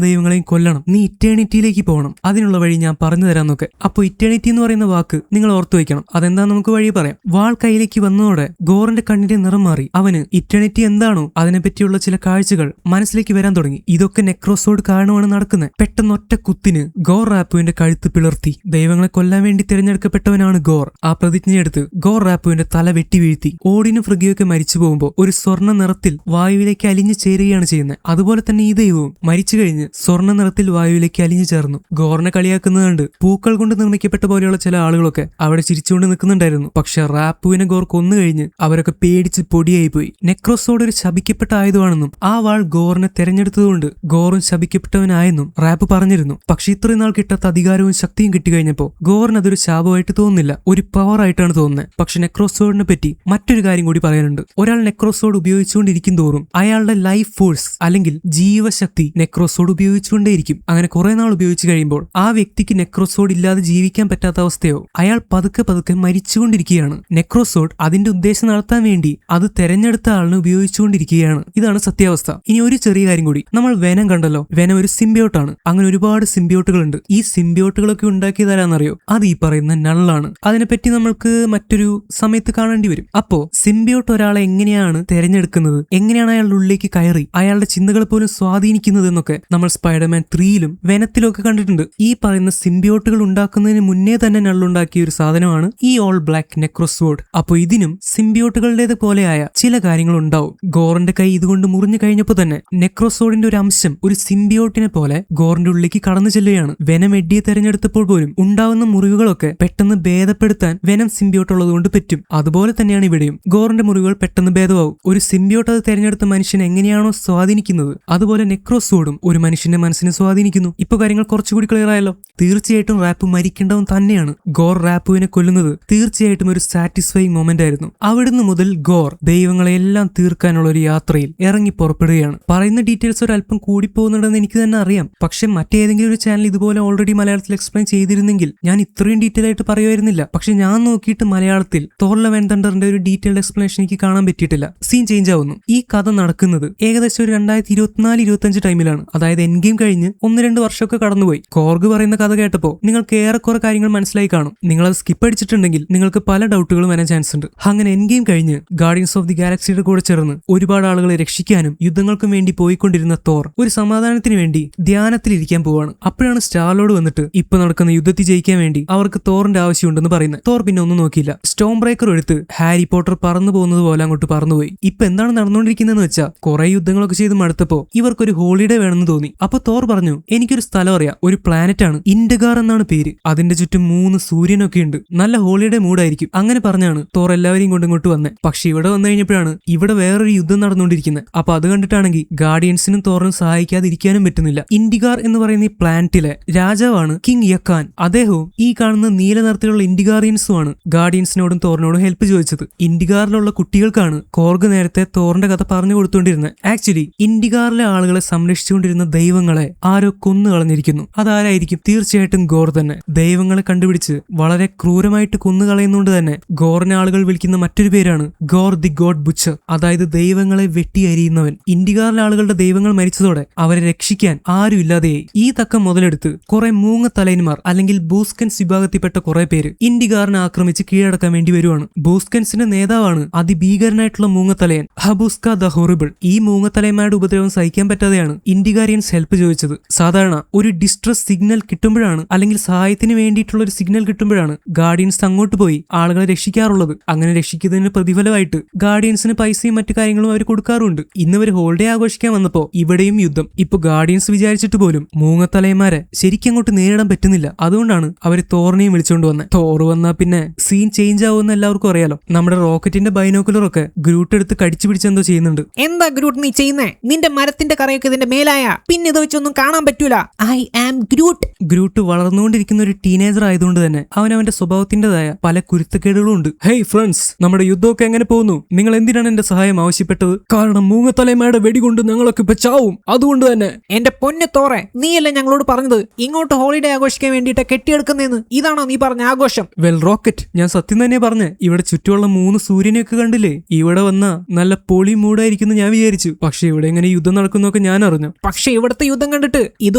ദൈവങ്ങളെയും കൊല്ലണം. നീ ഇറ്റേണിറ്റിയിലേക്ക് പോകണം. അതിനുള്ള വഴി ഞാൻ പറഞ്ഞു തരാന്നൊക്കെ. അപ്പൊ ഇറ്റേണിറ്റി എന്ന് പറയുന്ന വാക്ക് നിങ്ങൾ ഓർത്തു വയ്ക്കണം. അതെന്താ നമുക്ക് വഴി പറയാം. വാൾ കയ്യിലേക്ക് വന്നതോടെ ഗോറിന്റെ കണ്ണിന്റെ നിറം മാറി. അവന് ഇറ്റേണിറ്റി എന്താണോ അതിനെപ്പറ്റിയുള്ള ചില കാഴ്ചകൾ മനസ്സിലേക്ക് വരാൻ തുടങ്ങി. ഇതൊക്കെ നെക്രോസോഡ് കാരണമാണ് നടക്കുന്നത്. പെട്ടെന്ന് ഒറ്റ കുത്തിന് ഗോർ റാപ്പുവിന്റെ കഴുത്ത് പിളർത്തി. ദൈവങ്ങളെ കൊല്ലാൻ വേണ്ടി തിരഞ്ഞെടുക്കപ്പെട്ടവനാണ് ഗോർ. ആ പ്രതിജ്ഞയെടുത്ത് ഗോർ റാപ്പുവിന്റെ തല വെട്ടി വീഴ്ത്തി. ഓഡിനും ഫ്രിഗിയൊക്കെ മരിച്ചു പോകുമ്പോൾ ഒരു സ്വർണ്ണ നിറത്തിൽ വായുവിലേക്ക് അലിഞ്ഞു ചേരുകയാണ് ചെയ്യുന്നത്. അതുപോലെ തന്നെ ഈ ദൈവവും മരിച്ചു കഴിഞ്ഞ് സ്വർണ്ണ നിറത്തിൽ വായുവിലേക്ക് അലിഞ്ഞു ചേർന്നു. ഗോറിനെ കളിയാക്കുന്നത് കണ്ട് പൂക്കൾ കൊണ്ട് നിർമ്മിക്കപ്പെട്ട പോലെയുള്ള ചില ആളുകളൊക്കെ അവിടെ ചിരിച്ചുകൊണ്ട് നിൽക്കുന്നുണ്ടായിരുന്നു. പക്ഷെ റാപ്പുവിനെ ഗോർ കൊന്നു കഴിഞ്ഞ് അവരൊക്കെ പേടിച്ച് പൊടിയായി പോയി. നെക്രോസോഡ് ഒരു ശപിക്കപ്പെട്ട ആയുധമാണെന്നും ആ വാൾ ഗോറിനെ തെരഞ്ഞെടുത്തതുകൊണ്ട് ഗോറും ശപിക്കപ്പെട്ടവനായെന്നും റാപ്പ് പറഞ്ഞിരുന്നു. പക്ഷെ ഇത്രയും നാൾ കിട്ടാത്ത അധികാരവും ശക്തിയും കിട്ടിക്കഴിഞ്ഞപ്പോ ഗോറിന് അതൊരു ശാപമായിട്ട് തോന്നുന്നില്ല, ഒരു പവർ ആയിട്ടാണ് തോന്നുന്നത്. പക്ഷെ നെക്രോസോഡിനെ പറ്റി മറ്റൊരു കാര്യം കൂടി പറയാനുണ്ട്. ഒരാൾ നെക്രോസോഡ് ഉപയോഗിച്ചുകൊണ്ടിരിക്കും തോറും അയാളുടെ ലൈഫ് ഫോഴ്സ് അല്ലെങ്കിൽ ജീവശക്തി നെക്രോസോഡ് ഉപയോഗിച്ചുകൊണ്ടേയിരിക്കും. അങ്ങനെ കുറെ നാൾ ഉപയോഗിച്ചു കഴിയുമ്പോൾ ആ വ്യക്തിക്ക് നെക്രോസോഡ് ഇല്ലാതെ ജീവിക്കാൻ പറ്റാത്ത അവസ്ഥയോ അയാൾ പതുക്കെ മരിച്ചുകൊണ്ടിരിക്കുകയാണ്. നെക്രോസോഡ് അതിന്റെ ഉദ്ദേശം നടത്താൻ വേണ്ടി അത് തെരഞ്ഞെടുത്ത ആളിനെ ഉപയോഗിച്ചുകൊണ്ടിരിക്കുകയാണ്. ഇതാണ് സത്യാവസ്ഥ. ഇനി ഒരു ചെറിയ കാര്യം കൂടി. നമ്മൾ വെനം കണ്ടല്ലോ. വെനം ഒരു സിംബിയോട്ടാണ്. അങ്ങനെ ഒരുപാട് സിംബിയോട്ടുകൾ ഉണ്ട്. ഈ സിംബിയോട്ടുകളൊക്കെ ഉണ്ടാക്കിയതാരാന്നറിയോ? അത് ഈ പറയുന്ന നള്ളാണ്. അതിനെപ്പറ്റി നമ്മൾക്ക് മറ്റൊരു സമയത്ത് കാണേണ്ടി വരും. അപ്പോ സിംബിയോട്ട് ഒരാളെ എങ്ങനെയാണ് തെരഞ്ഞെടുക്കുന്നത്, എങ്ങനെയാണ് അയാളുടെ ഉള്ളിലേക്ക് കയറി അയാളുടെ ചിന്തകളെ പോലും സ്വാധീനിക്കുന്നത് എന്നൊക്കെ നമ്മൾ സ്പൈഡർമാൻ 3ലും വെനത്തിലും ഒക്കെ കണ്ടിട്ടുണ്ട്. ഈ പറയുന്ന സിംബിയോട്ടുകൾ ഉണ്ടാക്കുന്നതിന് മുന്നേ തന്നെ നള്ളുണ്ടാക്കിയ ഒരു സാധനമാണ് ഈ ഓൾ ബ്ലാക്ക് നെക്രോസോഡ്. അപ്പൊ ഇതിനും സിംബിയോട്ടുകളുടേത് പോലെയായ ചില കാര്യങ്ങൾ ഉണ്ടാവും. ഗോറിന്റെ കൈ ഇതുകൊണ്ട് മുറിഞ്ഞു കഴിഞ്ഞപ്പോ തന്നെ നെക്രോസോഡിന്റെ ഒരു അംശം ഒരു സിംബിയോട്ടിനെ പോലെ ഗോറിന്റെ ഉള്ളിലേക്ക് കടന്നു ചെല്ലുകയാണ്. വെനം എഡ്ഡിയെ തെരഞ്ഞെടുത്തപ്പോൾ പോലും ഉണ്ടാവുന്ന മുറിവുകളൊക്കെ പെട്ടെന്ന് ഭേദപ്പെടുത്താൻ വെനം സിംബിയോട്ട് ഉള്ളതുകൊണ്ട് പറ്റും. അതുപോലെ തന്നെയാണ് ഇവിടെയും. ഗോറിന്റെ മുറിവുകൾ പെട്ടെന്ന് ഭേദമാവും. ഒരു സിംബിയോട്ട് അത് തെരഞ്ഞെടുത്ത മനുഷ്യനെ എങ്ങനെയാണോ സ്വാധീനിക്കുന്നത് അതുപോലെ നെക്രോസോഡും ഒരു മനുഷ്യന്റെ മനസ്സിനെ സ്വാധീനിക്കുന്നു. ഇപ്പൊ കാര്യങ്ങൾ കുറച്ചുകൂടി ക്ലിയർ ആയല്ലോ. തീർച്ചയായിട്ടും റാപ്പ് മരിക്കേണ്ടവൻ തന്നെയാണ്. ഗോർ റാപ്പുവിനെ കൊല്ലുന്നത് തീർച്ചയായിട്ടും ഒരു സാറ്റിസ്ഫൈങ് മൊമെന്റ് ആയിരുന്നു. അവിടുന്ന് മുതൽ ഗോർ ദൈവങ്ങളെല്ലാം തീർക്കാനുള്ള ഒരു യാത്രയിൽ ഇറങ്ങി പുറപ്പെടുകയാണ്. പറയുന്ന ഡീറ്റെയിൽസ് ഒരു അല്പം കൂടി പോകുന്നുണ്ടെന്ന് എനിക്ക് തന്നെ അറിയാം. പക്ഷെ മറ്റേതെങ്കിലും ഒരു ചാനൽ ഇതുപോലെ ഓൾറെഡി മലയാളത്തിൽ എക്സ്പ്ലെയിൻ ചെയ്തിരുന്നെങ്കിൽ ഞാൻ ഇത്രയും ഡീറ്റെയിൽ ആയിട്ട് പറയുമായിരുന്നില്ല. പക്ഷെ ഞാൻ നോക്കിയിട്ട് മലയാളത്തിൽ തോർ ലവ് ആൻഡ് തണ്ടറിന്റെ ഒരു ഡീറ്റെയിൽഡ് എക്സ്പ്ലനേഷൻ എനിക്ക് കാണാൻ പറ്റിയിട്ടില്ല. സീൻ ചേഞ്ച് ആവുന്നു. ഈ കഥ നടക്കുന്നത് ഏകദേശം ഒരു 2024-25 ടൈമിലാണ്. അതായത് എൻഡ് ഗെയിം കഴിഞ്ഞ് 1-2 വർഷമൊക്കെ കടന്നുപോയി. കോർഗ് പറയുന്ന കഥ കേട്ടപ്പോൾ നിങ്ങൾക്ക് ഏറെക്കുറെ കാര്യങ്ങൾ മനസ്സിലായി കാണും. നിങ്ങൾ അത് സ്കിപ്പ് അടിച്ചിട്ടുണ്ടെങ്കിൽ നിങ്ങൾക്ക് പല ഡൗട്ടുകളും വരാൻ ചാൻസ് ഉണ്ട്. അങ്ങനെ എൻഡ് ഗെയിം കഴിഞ്ഞ് ഗാർഡിയൻസ് ഓഫ് ദി ഗാലക്സിയുടെ കൂടെ ചേർന്ന് ഒരുപാട് ആളുകളെ രക്ഷിക്കാനും യുദ്ധങ്ങൾക്കും വേണ്ടി പോയിക്കൊണ്ടിരുന്ന തോർ ഒരു സമാധാനത്തിന് വേണ്ടി ധ്യാനത്തിലിരിക്കാൻ പോവാണ്. അപ്പോഴാണ് സ്റ്റാർ ലോർഡ് വന്നിട്ട് ഇപ്പൊ നടക്കുന്ന യുദ്ധത്തിൽ ജയിക്കാൻ വേണ്ടി അവർക്ക് തോറിന്റെ ആവശ്യമുണ്ടെന്ന് പറയുന്നത്. തോർ പിന്നെ ഒന്നും നോക്കിയില്ല. സ്റ്റോം ബ്രേക്കർ എടുത്ത് ഹാരി പോട്ടർ പറന്നു പോകുന്നത് പോലെ അങ്ങോട്ട് പറന്നുപോയി. ഇപ്പൊ എന്താണ് നടന്നുകൊണ്ടിരിക്കുന്നതെന്ന് വെച്ചാൽ കുറെ യുദ്ധങ്ങളൊക്കെ ചെയ്ത് മടുത്തപ്പോ ഇവർക്കൊരു ഹോളിഡേ വേണമെന്ന് തോന്നി. അപ്പൊ തോർ പറഞ്ഞു, എനിക്കൊരു സ്ഥലം അറിയാം, ഒരു പ്ലാനറ്റ് ആണ്, ഇൻഡഗാർ എന്നാണ് പേര്. അതിന്റെ ചുറ്റും 3 സൂര്യനൊക്കെ ഉണ്ട്, നല്ല ഹോളിഡേ മൂഡായിരിക്കും. അങ്ങനെ പറഞ്ഞാണ് തോർ എല്ലാവരെയും കൊണ്ട് ഇങ്ങോട്ട് വന്നത്. പക്ഷെ ഇവിടെ വന്നു കഴിഞ്ഞപ്പോഴാണ് ഇവിടെ വേറൊരു യുദ്ധം നടന്നുകൊണ്ടിരിക്കുന്നത്. അപ്പൊ അത് കണ്ടിട്ടാണെങ്കിൽ ഗാർഡിയൻസിനും തോറിനും സഹായിക്കാതിരിക്കാനും പറ്റുന്നില്ല. ഇൻഡിഗാർ എന്ന് പറയുന്ന ഈ പ്ലാനറ്റിലെ രാജാവാണ് കിങ് യക്കാൻ. അദ്ദേഹവും ഈ കാണുന്ന നീല നിറത്തിലുള്ള ഇൻഡിഗാറിയൻസുമാണ് ഗാർഡിയൻസിനോടും തോറിനോടും ഹെൽപ്പ് ചോദിച്ചത്. ഇൻഡിഗാറിലുള്ള കുട്ടികൾക്കാണ് കോർഗ് നേരത്തെ തോറിന്റെ കഥ പറഞ്ഞു കൊടുത്തുകൊണ്ടിരുന്നത്. ആക്ച്വലി ഇൻഡിഗാറിലെ ആളുകളെ സംരക്ഷിച്ചുകൊണ്ടിരുന്ന ദൈവങ്ങളെ ആരോ കൊന്നു കളഞ്ഞിരിക്കുന്നു. അതാരായിരിക്കും? തീർച്ചയായിട്ടും ഗോർ തന്നെ. ദൈവങ്ങളെ കണ്ടുപിടിച്ച് വളരെ ക്രൂരമായിട്ട് കൊന്നുകളയുന്നതുകൊണ്ട് തന്നെ ഗോറിനെ ആളുകൾ വിളിക്കുന്ന മറ്റൊരു പേരാണ് ഗോർ ദി ഗോഡ് ബുച്ചർ, അതായത് ദൈവങ്ങളെ വെട്ടിയരിയുന്നവൻ. ഇൻഡിഗാറിലെ ആളുകളുടെ ദൈവങ്ങൾ മരിച്ചതോടെ അവരെ രക്ഷിക്കാൻ ആരും ഇല്ലാതെയായി. ഈ തക്കം മുതലെടുത്ത് കുറെ മൂങ്ങത്തലയന്മാർ അല്ലെങ്കിൽ ബൂസ്കൻസ് വിഭാഗത്തിൽപ്പെട്ട കുറെ പേര് ഇൻഡിഗാറിനെ ആക്രമിച്ച് കീഴടക്കാൻ വേണ്ടി വരുവാണ്. ബൂസ്കൻസിന്റെ നേതാവാണ് അതിഭീകരനായിട്ടുള്ള മൂങ്ങത്തലയൻ ഹബുസ്ക ദ ഹൊറിബിൾ. ഈ മൂങ്ങത്തലയന്മാരുടെ ഉപദ്രവം സഹിക്കാൻ പറ്റാതെയാണ് ഇൻഡിഗാരിയൻസ് ഹെൽപ്പ് ചോദിച്ചത്. സാധാരണ ഒരു ഡിസ്ട്രസ് സിഗ്നൽ കിട്ടുമ്പോഴാണ്, അല്ലെങ്കിൽ സഹായത്തിന് വേണ്ടിയിട്ടുള്ള ഒരു സിഗ്നൽ കിട്ടുമ്പോഴാണ് ഗാർഡിയൻസ് അങ്ങോട്ട് പോയി ആളുകളെ രക്ഷിക്കാറുള്ളത്. അങ്ങനെ രക്ഷിക്കുന്നതിന് പ്രതിഫലമായിട്ട് ഗാർഡിയൻസിന് പൈസയും മറ്റു കാര്യങ്ങളും അവർ കൊടുക്കാറുണ്ട്. ഇന്ന് ഒരു ഹോളിഡേ ആഘോഷിക്കാൻ വന്നപ്പോ ഇവിടെയും യുദ്ധം. ഇപ്പൊ ഗാർഡിയൻസ് വിചാരിച്ചിട്ട് പോലും മൂങ്ങത്തലയന്മാരെ ശരിക്കും അങ്ങോട്ട് നേരിടാൻ പറ്റുന്നില്ല. അതുകൊണ്ടാണ് അവർ തോറിനെയും വിളിച്ചുകൊണ്ട് വന്നത്. തോറ് വന്നാൽ പിന്നെ സീൻ ചേഞ്ച് ആവുമെന്ന് എല്ലാവർക്കും അറിയാലോ. നമ്മുടെ റോക്കറ്റിന്റെ ബൈനോക്കുലറൊക്കെ ഗ്രൂട്ട് എടുത്ത് കടിച്ചു പിടിച്ചെന്തോ ചെയ്യുന്നുണ്ട്. എന്താ ഗ്രൂട്ട് നീ ചെയ്യുന്നേ? നിന്റെ മരത്തിന്റെ കറയൊക്കെ ഇതിന്റെ മേലായ, പിന്നെ ഇത് വെച്ചൊന്നും കാണാൻ പറ്റൂല. I am Groot. ഗ്രൂട്ട് വളർന്നുകൊണ്ടിരിക്കുന്ന ഒരു ടീനേജർ ആയതുകൊണ്ട് തന്നെ അവന്റെ സ്വഭാവത്തിന്റേതായ പല കുരുത്തക്കേടുകളും ഉണ്ട്. ഹേയ് ഫ്രണ്ട്സ്, നമ്മുടെ യുദ്ധമൊക്കെ എങ്ങനെ പോകുന്നു? നിങ്ങൾ എന്തിനാണ് എന്റെ സഹായം ആവശ്യപ്പെട്ടത്? കാരണം മൂങ്ങത്തലയന്മാരുടെ വെടികൊണ്ട് ഞങ്ങളൊക്കെ ഇപ്പൊ ചാവും. അതുകൊണ്ട് തന്നെ എന്റെ പൊന്നെ തോറെ, നീയല്ലേ ഞങ്ങളോട് പറഞ്ഞത് ഇങ്ങോട്ട് ഹോളിഡേ ആഘോഷിക്കാൻ വേണ്ടിയിട്ട് കെട്ടിയെടുക്കുന്നതെന്ന്? ഇതാണോ നീ പറഞ്ഞ ആഘോഷം? വെൽ റോക്കറ്റ്, ഞാൻ സത്യം തന്നെ പറഞ്ഞ്. ഇവിടെ ചുറ്റുമുള്ള 3 സൂര്യനെയൊക്കെ കണ്ടില്ലേ? ഇവിടെ വന്നാ നല്ല പൊളി മൂടായിരിക്കുന്നു ഞാൻ വിചാരിച്ചു. പക്ഷെ ഇവിടെ എങ്ങനെ യുദ്ധം നടക്കുന്നൊക്കെ ഞാൻ അറിഞ്ഞു. പക്ഷെ ഇവിടുത്തെ യുദ്ധം കണ്ടിട്ട് ഇത്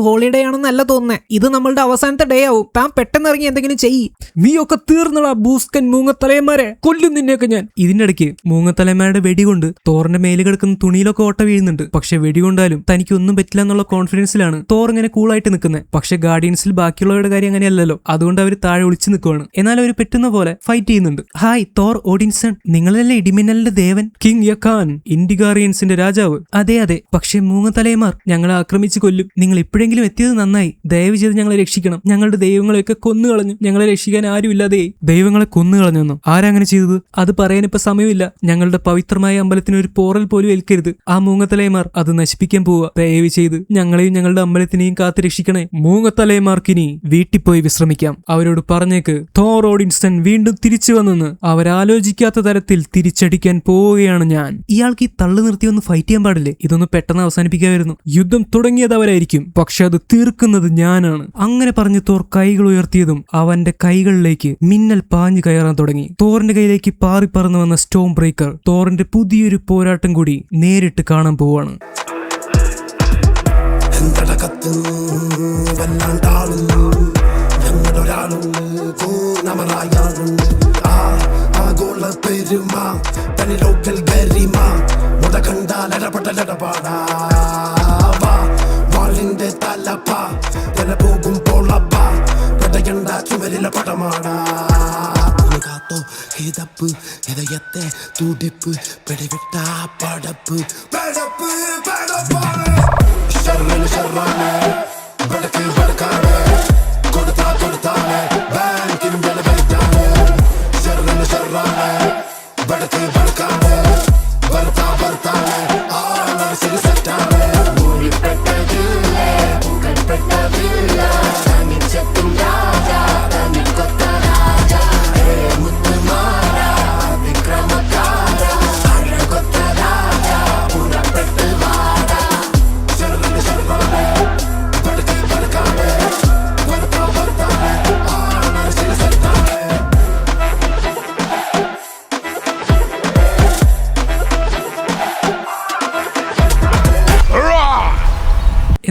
ഹോളിഡേ ആണെന്നല്ല തോന്നുന്നേ. ഇത് നമ്മളുടെ അവസാനത്തെ ഡേ ആവും. താൻ പെട്ടെന്ന് ഇറങ്ങി എന്തെങ്കിലും ചെയ്യ്. നീയൊക്കെ തീർന്നടാ ബൂസ്കൻ മൂങ്ങത്തലയന്മാരെ, കൊല്ലും നിന്നെയൊക്കെ ഞാൻ. ഇതിന്റെ ഇടയ്ക്ക് മൂങ്ങത്തലയന്മാരുടെ വെടികൊണ്ട് തോറിന്റെ മേല് കിടക്കുന്ന തുണിയിലൊക്കെ ഓട്ട വീഴുന്നുണ്ട്. പക്ഷെ വെടികൊണ്ടാലും തനിക്കൊന്നും പറ്റില്ല എന്നുള്ള കോൺഫിഡൻസിലാണ് തോർ ഇങ്ങനെ കൂളായിട്ട് നിൽക്കുന്നത്. പക്ഷെ ഗാർഡിയൻസിൽ ബാക്കിയുള്ളവരുടെ കാര്യം അങ്ങനെയല്ലല്ലോ. അതുകൊണ്ട് അവർ താഴെ ഒളിച്ചു നിൽക്കുവാണ്. എന്നാൽ അവർ പെട്ടുന്ന പോലെ ഫൈറ്റ് ചെയ്യുന്നുണ്ട്. ഹായ് തോർ ഓഡിൻസൺ, നിങ്ങളല്ലേ ഇടിമിന്നലിന്റെ ദേവൻ? കിങ് യക്കാൻ, ഇൻഡിഗാറിയൻസിന്റെ രാജാവ്. അതെ അതെ, പക്ഷെ മൂങ്ങത്തലയന്മാർ ഞങ്ങളെ ആക്രമിച്ച് കൊല്ലും. നിങ്ങൾ എപ്പോഴെങ്കിലും എത്തിയത് നന്നായി. ദയവ് ചെയ്ത് ഞങ്ങളെ രക്ഷിക്കണം. ഞങ്ങളുടെ ദൈവങ്ങളെയൊക്കെ കൊന്നുകളഞ്ഞു. ഞങ്ങളെ രക്ഷിക്കാൻ ആരും ഇല്ലാതെയായി. ദൈവങ്ങളെ കൊന്നുകളഞ്ഞെന്നോ? ആരങ്ങനെ ചെയ്തത്? അത് പറയാനിപ്പോ സമയമില്ല. ഞങ്ങളുടെ പവിത്രമായ അമ്പലത്തിന് ഒരു പോറൽ പോലും ഏൽക്കരുത്. ആ മൂങ്ങത്തലയന്മാർ അത് നശിപ്പിക്കാൻ പോവുക. ദയവ് ചെയ്ത് ഞങ്ങളെയും ഞങ്ങളുടെ അമ്പലത്തിനെയും കാത്തു രക്ഷിക്കണേ. മൂങ്ങത്തലയന്മാർക്കിനി വീട്ടിൽ പോയി വിശ്രമിക്കാം. അവരോട് പറഞ്ഞേക്ക് തോർ ഓഡിൻസൺ വീണ്ടും തിരിച്ചു വന്നെന്ന്. അവരാലോചിക്കാത്ത തരത്തിൽ തിരിച്ചടിക്കാൻ പോവുകയാണ് ഞാൻ. ഇയാൾക്ക് ഈ തള്ളു നിർത്തി ഒന്ന് ഫൈറ്റ് ചെയ്യാൻ പാടില്ലേ? ഇതൊന്ന് പെട്ടെന്ന് അവസാനിപ്പിക്കാമായിരുന്നു. യുദ്ധം തുടങ്ങിയത് അവരായിരിക്കും, പക്ഷെ അത് തീർക്കുന്നത് ഞാനാണ്. അങ്ങനെ പറഞ്ഞ് തോർ കൈകൾ ഉയർത്തിയതും അവന്റെ കൈകളിലേക്ക് മിന്നൽ പാഞ്ഞു കയറാൻ തുടങ്ങി. തോറിന്റെ കയ്യിലേക്ക് പാറി പറന്നു വന്ന സ്റ്റോം ബ്രേക്കർ തോറിന്റെ പുതിയൊരു പോരാട്ടം കൂടി നേരിട്ട് കാണാൻ പോവാണ്. ഹൃദയത്തെ തുടിപ്പ് പിടിവിട്ട പടപ്പ്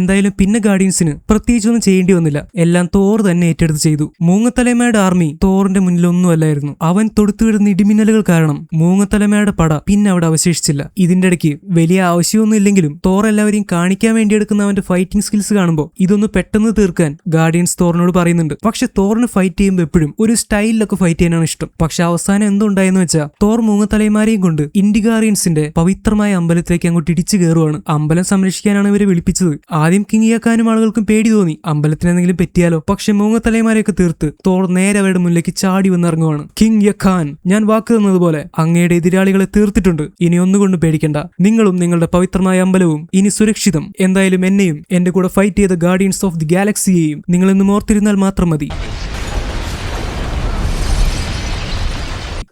എന്തായാലും പിന്നെ ഗാർഡിയൻസിന് പ്രത്യേകിച്ചൊന്നും ചെയ്യേണ്ടി വന്നില്ല. എല്ലാം തോർ തന്നെ ഏറ്റെടുത്ത് ചെയ്തു. മൂങ്ങത്തലമയുടെ ആർമി തോറിന്റെ മുന്നിൽ ഒന്നുമല്ലായിരുന്നു. അവൻ തൊടുത്തുവിടുന്ന ഇടിമിന്നലുകൾ കാരണം മൂങ്ങത്തലമയുടെ പട പിന്നെ അവിടെ അവശേഷിച്ചില്ല. ഇതിന്റെ ഇടയ്ക്ക് വലിയ ആവശ്യമൊന്നും ഇല്ലെങ്കിലും തോർ എല്ലാവരെയും കാണിക്കാൻ വേണ്ടി എടുക്കുന്ന അവന്റെ ഫൈറ്റിംഗ് സ്കിൽസ് കാണുമ്പോൾ ഇതൊന്ന് പെട്ടെന്ന് തീർക്കാൻ ഗാർഡിയൻസ് തോറിനോട് പറയുന്നുണ്ട്. പക്ഷെ തോറിന് ഫൈറ്റ് ചെയ്യുമ്പോൾ എപ്പോഴും ഒരു സ്റ്റൈലിലൊക്കെ ഫൈറ്റ് ചെയ്യാനാണ് ഇഷ്ടം. പക്ഷെ അവസാനം എന്തുണ്ടായെന്ന് വെച്ചാൽ തോർ മൂങ്ങത്തലമാരെയും കൊണ്ട് ഇൻഡിഗാറിയൻസിന്റെ പവിത്രമായ അമ്പലത്തിലേക്ക് അങ്ങോട്ട് ഇടിച്ചു കയറുവാണ്. അമ്പലം സംരക്ഷിക്കാനാണ് ഇവരെ വിളിപ്പിച്ചത്. ആദ്യം കിങ്ങിയാക്കാനും ആളുകൾക്കും പേടി തോന്നി, അമ്പലത്തിന് എന്തെങ്കിലും പറ്റിയാലോ. പക്ഷെ മൂങ്ങത്തലമാരെയൊക്കെ തീർത്ത് തോർ നേരെ അവരുടെ മുന്നിലേക്ക് ചാടി വന്നിറങ്ങുവാണ്. കിങ് യഖാൻ, ഞാൻ വാക്ക് തന്നതുപോലെ അങ്ങയുടെ എതിരാളികളെ തീർത്തിട്ടുണ്ട്. ഇനി ഒന്നുകൊണ്ടും പേടിക്കണ്ട. നിങ്ങളും നിങ്ങളുടെ പവിത്രമായ അമ്പലവും ഇനി സുരക്ഷിതം. എന്തായാലും എന്നെയും എന്റെ കൂടെ ഫൈറ്റ് ചെയ്ത ഗാർഡിയൻസ് ഓഫ് ദി ഗാലക്സിയെയും നിങ്ങളെന്ന് ഓർത്തിരുന്നാൽ മാത്രം മതി.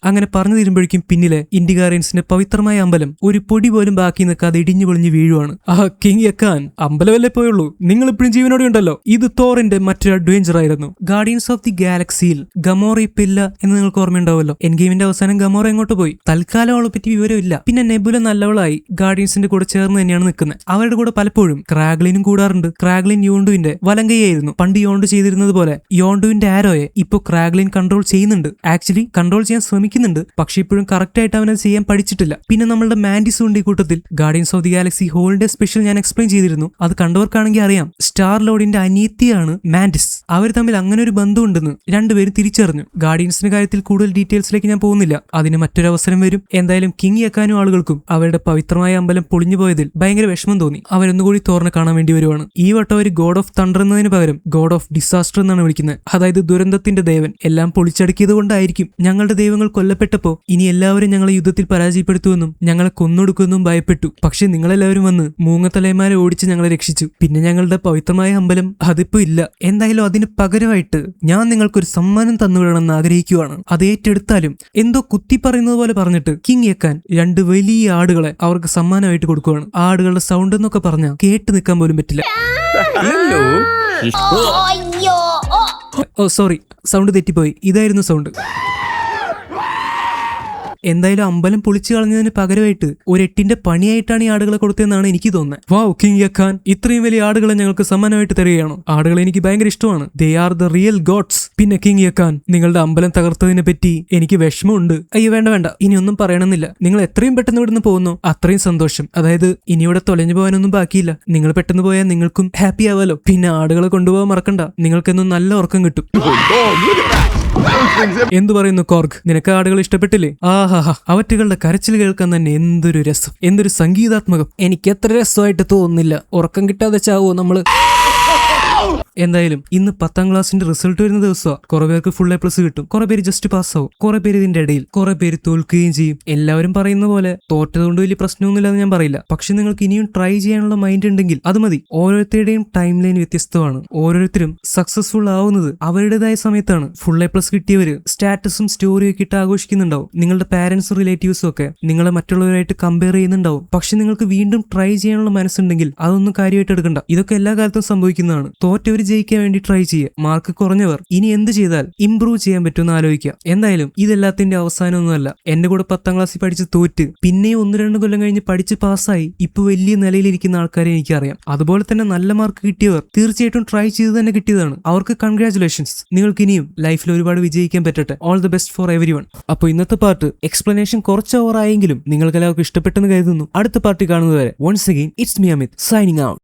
അങ്ങനെ പറഞ്ഞു തീരുമ്പോഴേക്കും പിന്നിലെ ഇൻഡിഗാറിയൻസിന്റെ പവിത്രമായ അമ്പലം ഒരു പൊടി പോലും ബാക്കി നിൽക്കാതെ ഇടിഞ്ഞു പൊളിഞ്ഞു വീഴുവാണ്. ആ കിങ് യഖാൻ, അമ്പലമല്ലേ പോയുള്ളൂ, നിങ്ങൾ ഇപ്പോഴും ജീവനോടെ ഉണ്ടല്ലോ. ഇത് തോറിന്റെ മറ്റൊരു അഡ്വഞ്ചർ ആയിരുന്നു. ഗാർഡിയൻസ് ഓഫ് ദി ഗാലക്സിയിൽ ഗമോറ ഇപ്പില്ല എന്ന് നിങ്ങൾക്ക് ഓർമ്മയുണ്ടാവുമല്ലോ. എൻ ഗെയിമിന്റെ അവസാനം ഗമോറ എങ്ങോട്ട് പോയി? തൽക്കാലം അവളെ പറ്റി വിവരമില്ല. പിന്നെ നെബുല നല്ലവളായി ഗാർഡിയൻസിന്റെ കൂടെ ചേർന്ന് തന്നെയാണ് നിൽക്കുന്നത്. അവരുടെ കൂടെ പലപ്പോഴും ക്രാഗ്ലിനും കൂടാറുണ്ട്. ക്രാഗ്ലിൻ യോണ്ടുവിന്റെ വലങ്കയായിരുന്നു. പണ്ട് യോണ്ടു ചെയ്തിരുന്നത് പോലെ യോണ്ടുവിന്റെ ആരോയെ ഇപ്പൊ ക്രാഗ്ലിൻ കൺട്രോൾ ചെയ്യുന്നുണ്ട്. ആക്ച്വലി കൺട്രോൾ ചെയ്യാൻ ശ്രമിക്കുന്നുണ്ട്, പക്ഷെ ഇപ്പോഴും കറക്റ്റ് ആയിട്ട് അവനത് ചെയ്യാൻ പഠിച്ചിട്ടില്ല. പിന്നെ നമ്മളുടെ മാൻഡിസ് ഉണ്ട് ഈ കൂട്ടത്തിൽ. Guardians of the Galaxy holiday special ഞാൻ എക്സ്പ്ലെയിൻ ചെയ്തിരുന്നു. അത് കണ്ടവർക്കാണെങ്കിൽ അറിയാം. സ്റ്റാർ ലോഡിന്റെ അനിയത്തിയാണ് മാൻഡിസ്. അവർ തമ്മിൽ അങ്ങനെ ഒരു ബന്ധമുണ്ടെന്ന് രണ്ടുപേരും തിരിച്ചറിഞ്ഞു. ഗാർഡിയൻസിന്റെ കാര്യത്തിൽ കൂടുതൽ ഡീറ്റെയിൽസിലേക്ക് ഞാൻ പോകുന്നില്ല, അതിന് മറ്റൊരു അവസരം വരും. എന്തായാലും കിങ് യഖാനും ആളുകൾക്കും അവരുടെ പവിത്രമായ അമ്പലം പൊളിഞ്ഞു പോയതിൽ ഭയങ്കര വിഷമം തോന്നി. അവരൊന്നുകൂടി തോറിനെ കാണാൻ വേണ്ടി വരുവാണ്. ഈ വട്ടം ഒരു ഗോഡ് ഓഫ് തണ്ടർ എന്നതിന് പകരം ഗോഡ് ഓഫ് ഡിസാസ്റ്റർ എന്നാണ് വിളിക്കുന്നത്. അതായത് ദുരന്തത്തിന്റെ ദേവൻ. എല്ലാം പൊളിച്ചടക്കിയത് കൊണ്ടായിരിക്കും ഞങ്ങളുടെ ദൈവങ്ങൾ കൊല്ലപ്പെട്ടപ്പോ ഇനി എല്ലാവരും ഞങ്ങളെ യുദ്ധത്തിൽ പരാജയപ്പെടുത്തുമെന്നും ഞങ്ങളെ കൊന്നൊടുക്കുമെന്നും ഭയപ്പെട്ടു. പക്ഷെ നിങ്ങളെല്ലാവരും വന്ന് മൂങ്ങത്തലയന്മാരെ ഓടിച്ച് ഞങ്ങളെ രക്ഷിച്ചു. പിന്നെ ഞങ്ങളുടെ പവിത്രമായ അമ്പലം അതിപ്പോ ഇല്ല. എന്തായാലും അതിന് പകരമായിട്ട് ഞാൻ നിങ്ങൾക്കൊരു സമ്മാനം തന്നുവിടണമെന്ന് ആഗ്രഹിക്കുവാണ്. അത് ഏറ്റെടുത്താലും. എന്തോ കുത്തി പറയുന്നത് പോലെ പറഞ്ഞിട്ട് കിങ് യഖാൻ 2 വലിയ ആടുകളെ അവർക്ക് സമ്മാനമായിട്ട് കൊടുക്കുവാണ്. ആടുകളുടെ സൗണ്ട് എന്നൊക്കെ പറഞ്ഞാൽ കേട്ട് നിൽക്കാൻ പോലും പറ്റില്ല. ഓ സോറി, സൗണ്ട് തെറ്റിപ്പോയി. ഇതായിരുന്നു സൗണ്ട്. എന്തായാലും അമ്പലം പൊളിച്ചു കളഞ്ഞതിന് പകരമായിട്ട് ഒരു 8ന്റെ പണിയായിട്ടാണ് ഈ ആടുകളെ കൊടുത്തതെന്നാണ് എനിക്ക് തോന്നുന്നത്. വാവ് കിങ് യഖാൻ, ഇത്രയും വലിയ ആടുകളെ ഞങ്ങൾക്ക് സമ്മാനമായിട്ട് തരികയാണോ? ആടുകളെ എനിക്ക് ഭയങ്കര ഇഷ്ടമാണ്. They are the real gods. പിന്നെ കിങ് യഖാൻ, നിങ്ങളുടെ അമ്പലം തകർത്തതിനെ പറ്റി എനിക്ക് വിഷമമുണ്ട്. അയ്യോ വേണ്ട, ഇനി ഒന്നും പറയണമെന്നില്ല. നിങ്ങൾ എത്രയും പെട്ടെന്ന് ഇവിടുന്ന് പോകുന്നോ അത്രയും സന്തോഷം. അതായത് ഇനി ഇവിടെ തൊലഞ്ഞു പോകാനൊന്നും ബാക്കിയില്ല. നിങ്ങൾ പെട്ടെന്ന് പോയാൽ നിങ്ങൾക്കും ഹാപ്പി ആവാലോ. പിന്നെ ആടുകളെ കൊണ്ടുപോകാൻ മറക്കണ്ട. നിങ്ങൾക്കെന്നും നല്ല ഉറക്കം കിട്ടും. എന്തു പറയുന്നു കോർഗ്, നിനക്ക് ആടുകൾ ഇഷ്ടപ്പെട്ടില്ലേ? ആഹാ, അവറ്റുകളുടെ കരച്ചിൽ കേൾക്കാൻ തന്നെ എന്തൊരു രസം, എന്തൊരു സംഗീതാത്മകം. എനിക്ക് എത്ര രസമായിട്ട് തോന്നുന്നില്ല. ഉറക്കം കിട്ടാതെ ചാവോ നമ്മള്? എന്തായാലും ഇന്ന് 10ാം ക്ലാസിന്റെ റിസൾട്ട് വരുന്ന ദിവസമാണ്. കുറെ പേർക്ക് ഫുൾ A+ കിട്ടും, കുറെ പേര് ജസ്റ്റ് പാസ്സാവും, കുറെ പേര് ഇതിന്റെ ഇടയിൽ, കുറെ പേര് തോൽക്കുകയും ചെയ്യും. എല്ലാവരും പറയുന്ന പോലെ തോറ്റതുകൊണ്ട് വലിയ പ്രശ്നമൊന്നുമില്ലെന്ന് ഞാൻ പറയില്ല. പക്ഷെ നിങ്ങൾക്ക് ഇനിയും ട്രൈ ചെയ്യാനുള്ള മൈൻഡ് ഉണ്ടെങ്കിൽ അത് മതി. ഓരോരുത്തരുടെയും ടൈം ലൈൻ വ്യത്യസ്തമാണ്. ഓരോരുത്തരും സക്സസ്ഫുൾ ആവുന്നത് അവരുടേതായ സമയത്താണ്. ഫുൾ A+ കിട്ടിയവര് സ്റ്റാറ്റസും സ്റ്റോറിയും ഒക്കെ ഇട്ട് ആഘോഷിക്കുന്നുണ്ടാവും. നിങ്ങളുടെ പാരന്റ്സും റിലേറ്റീവ്സും ഒക്കെ നിങ്ങളെ മറ്റുള്ളവരായിട്ട് കമ്പയർ ചെയ്യുന്നുണ്ടാവും. പക്ഷെ നിങ്ങൾക്ക് വീണ്ടും ട്രൈ ചെയ്യാനുള്ള മനസ്സുണ്ടെങ്കിൽ അതൊന്നും കാര്യമായിട്ട് എടുക്കണ്ട. ഇതൊക്കെ എല്ലാ കാലത്തും സംഭവിക്കുന്നതാണ്. തോറ്റവർ ജയിക്കാൻ വേണ്ടി ട്രൈ ചെയ്യുക. മാർക്ക് കുറഞ്ഞവർ ഇനി എന്ത് ചെയ്താൽ ഇംപ്രൂവ് ചെയ്യാൻ പറ്റുമെന്ന് ആലോചിക്കുക. എന്തായാലും ഇതെല്ലാത്തിന്റെ അവസാനമൊന്നുമല്ല. എന്റെ കൂടെ 10ാം ക്ലാസ്സിൽ പഠിച്ച് തോറ്റ് പിന്നെയും 1-2 കൊല്ലം കഴിഞ്ഞ് പഠിച്ച് പാസ്സായി ഇപ്പൊ വലിയ നിലയിലിരിക്കുന്ന ആൾക്കാരെ എനിക്കറിയാം. അതുപോലെ തന്നെ നല്ല മാർക്ക് കിട്ടിയവർ തീർച്ചയായിട്ടും ട്രൈ ചെയ്ത് തന്നെ കിട്ടിയതാണ്. അവർക്ക് കൺഗ്രാറ്റുലേഷൻസ്. നിങ്ങൾക്ക് ഇനിയും ലൈഫിൽ ഒരുപാട് വിജയിക്കാൻ പറ്റട്ടെ. All the best for everyone. അപ്പോൾ ഇന്നത്തെ പാർട്ട് എക്സ്പ്ലനേഷൻ കുറച്ച് ഓവറായെങ്കിലും നിങ്ങൾക്ക് എല്ലാവർക്കും ഇഷ്ടപ്പെട്ടെന്ന് കരുതുന്നു. അടുത്ത പാർട്ടി കാണുന്നതുവരെ once again it's me Amit signing out.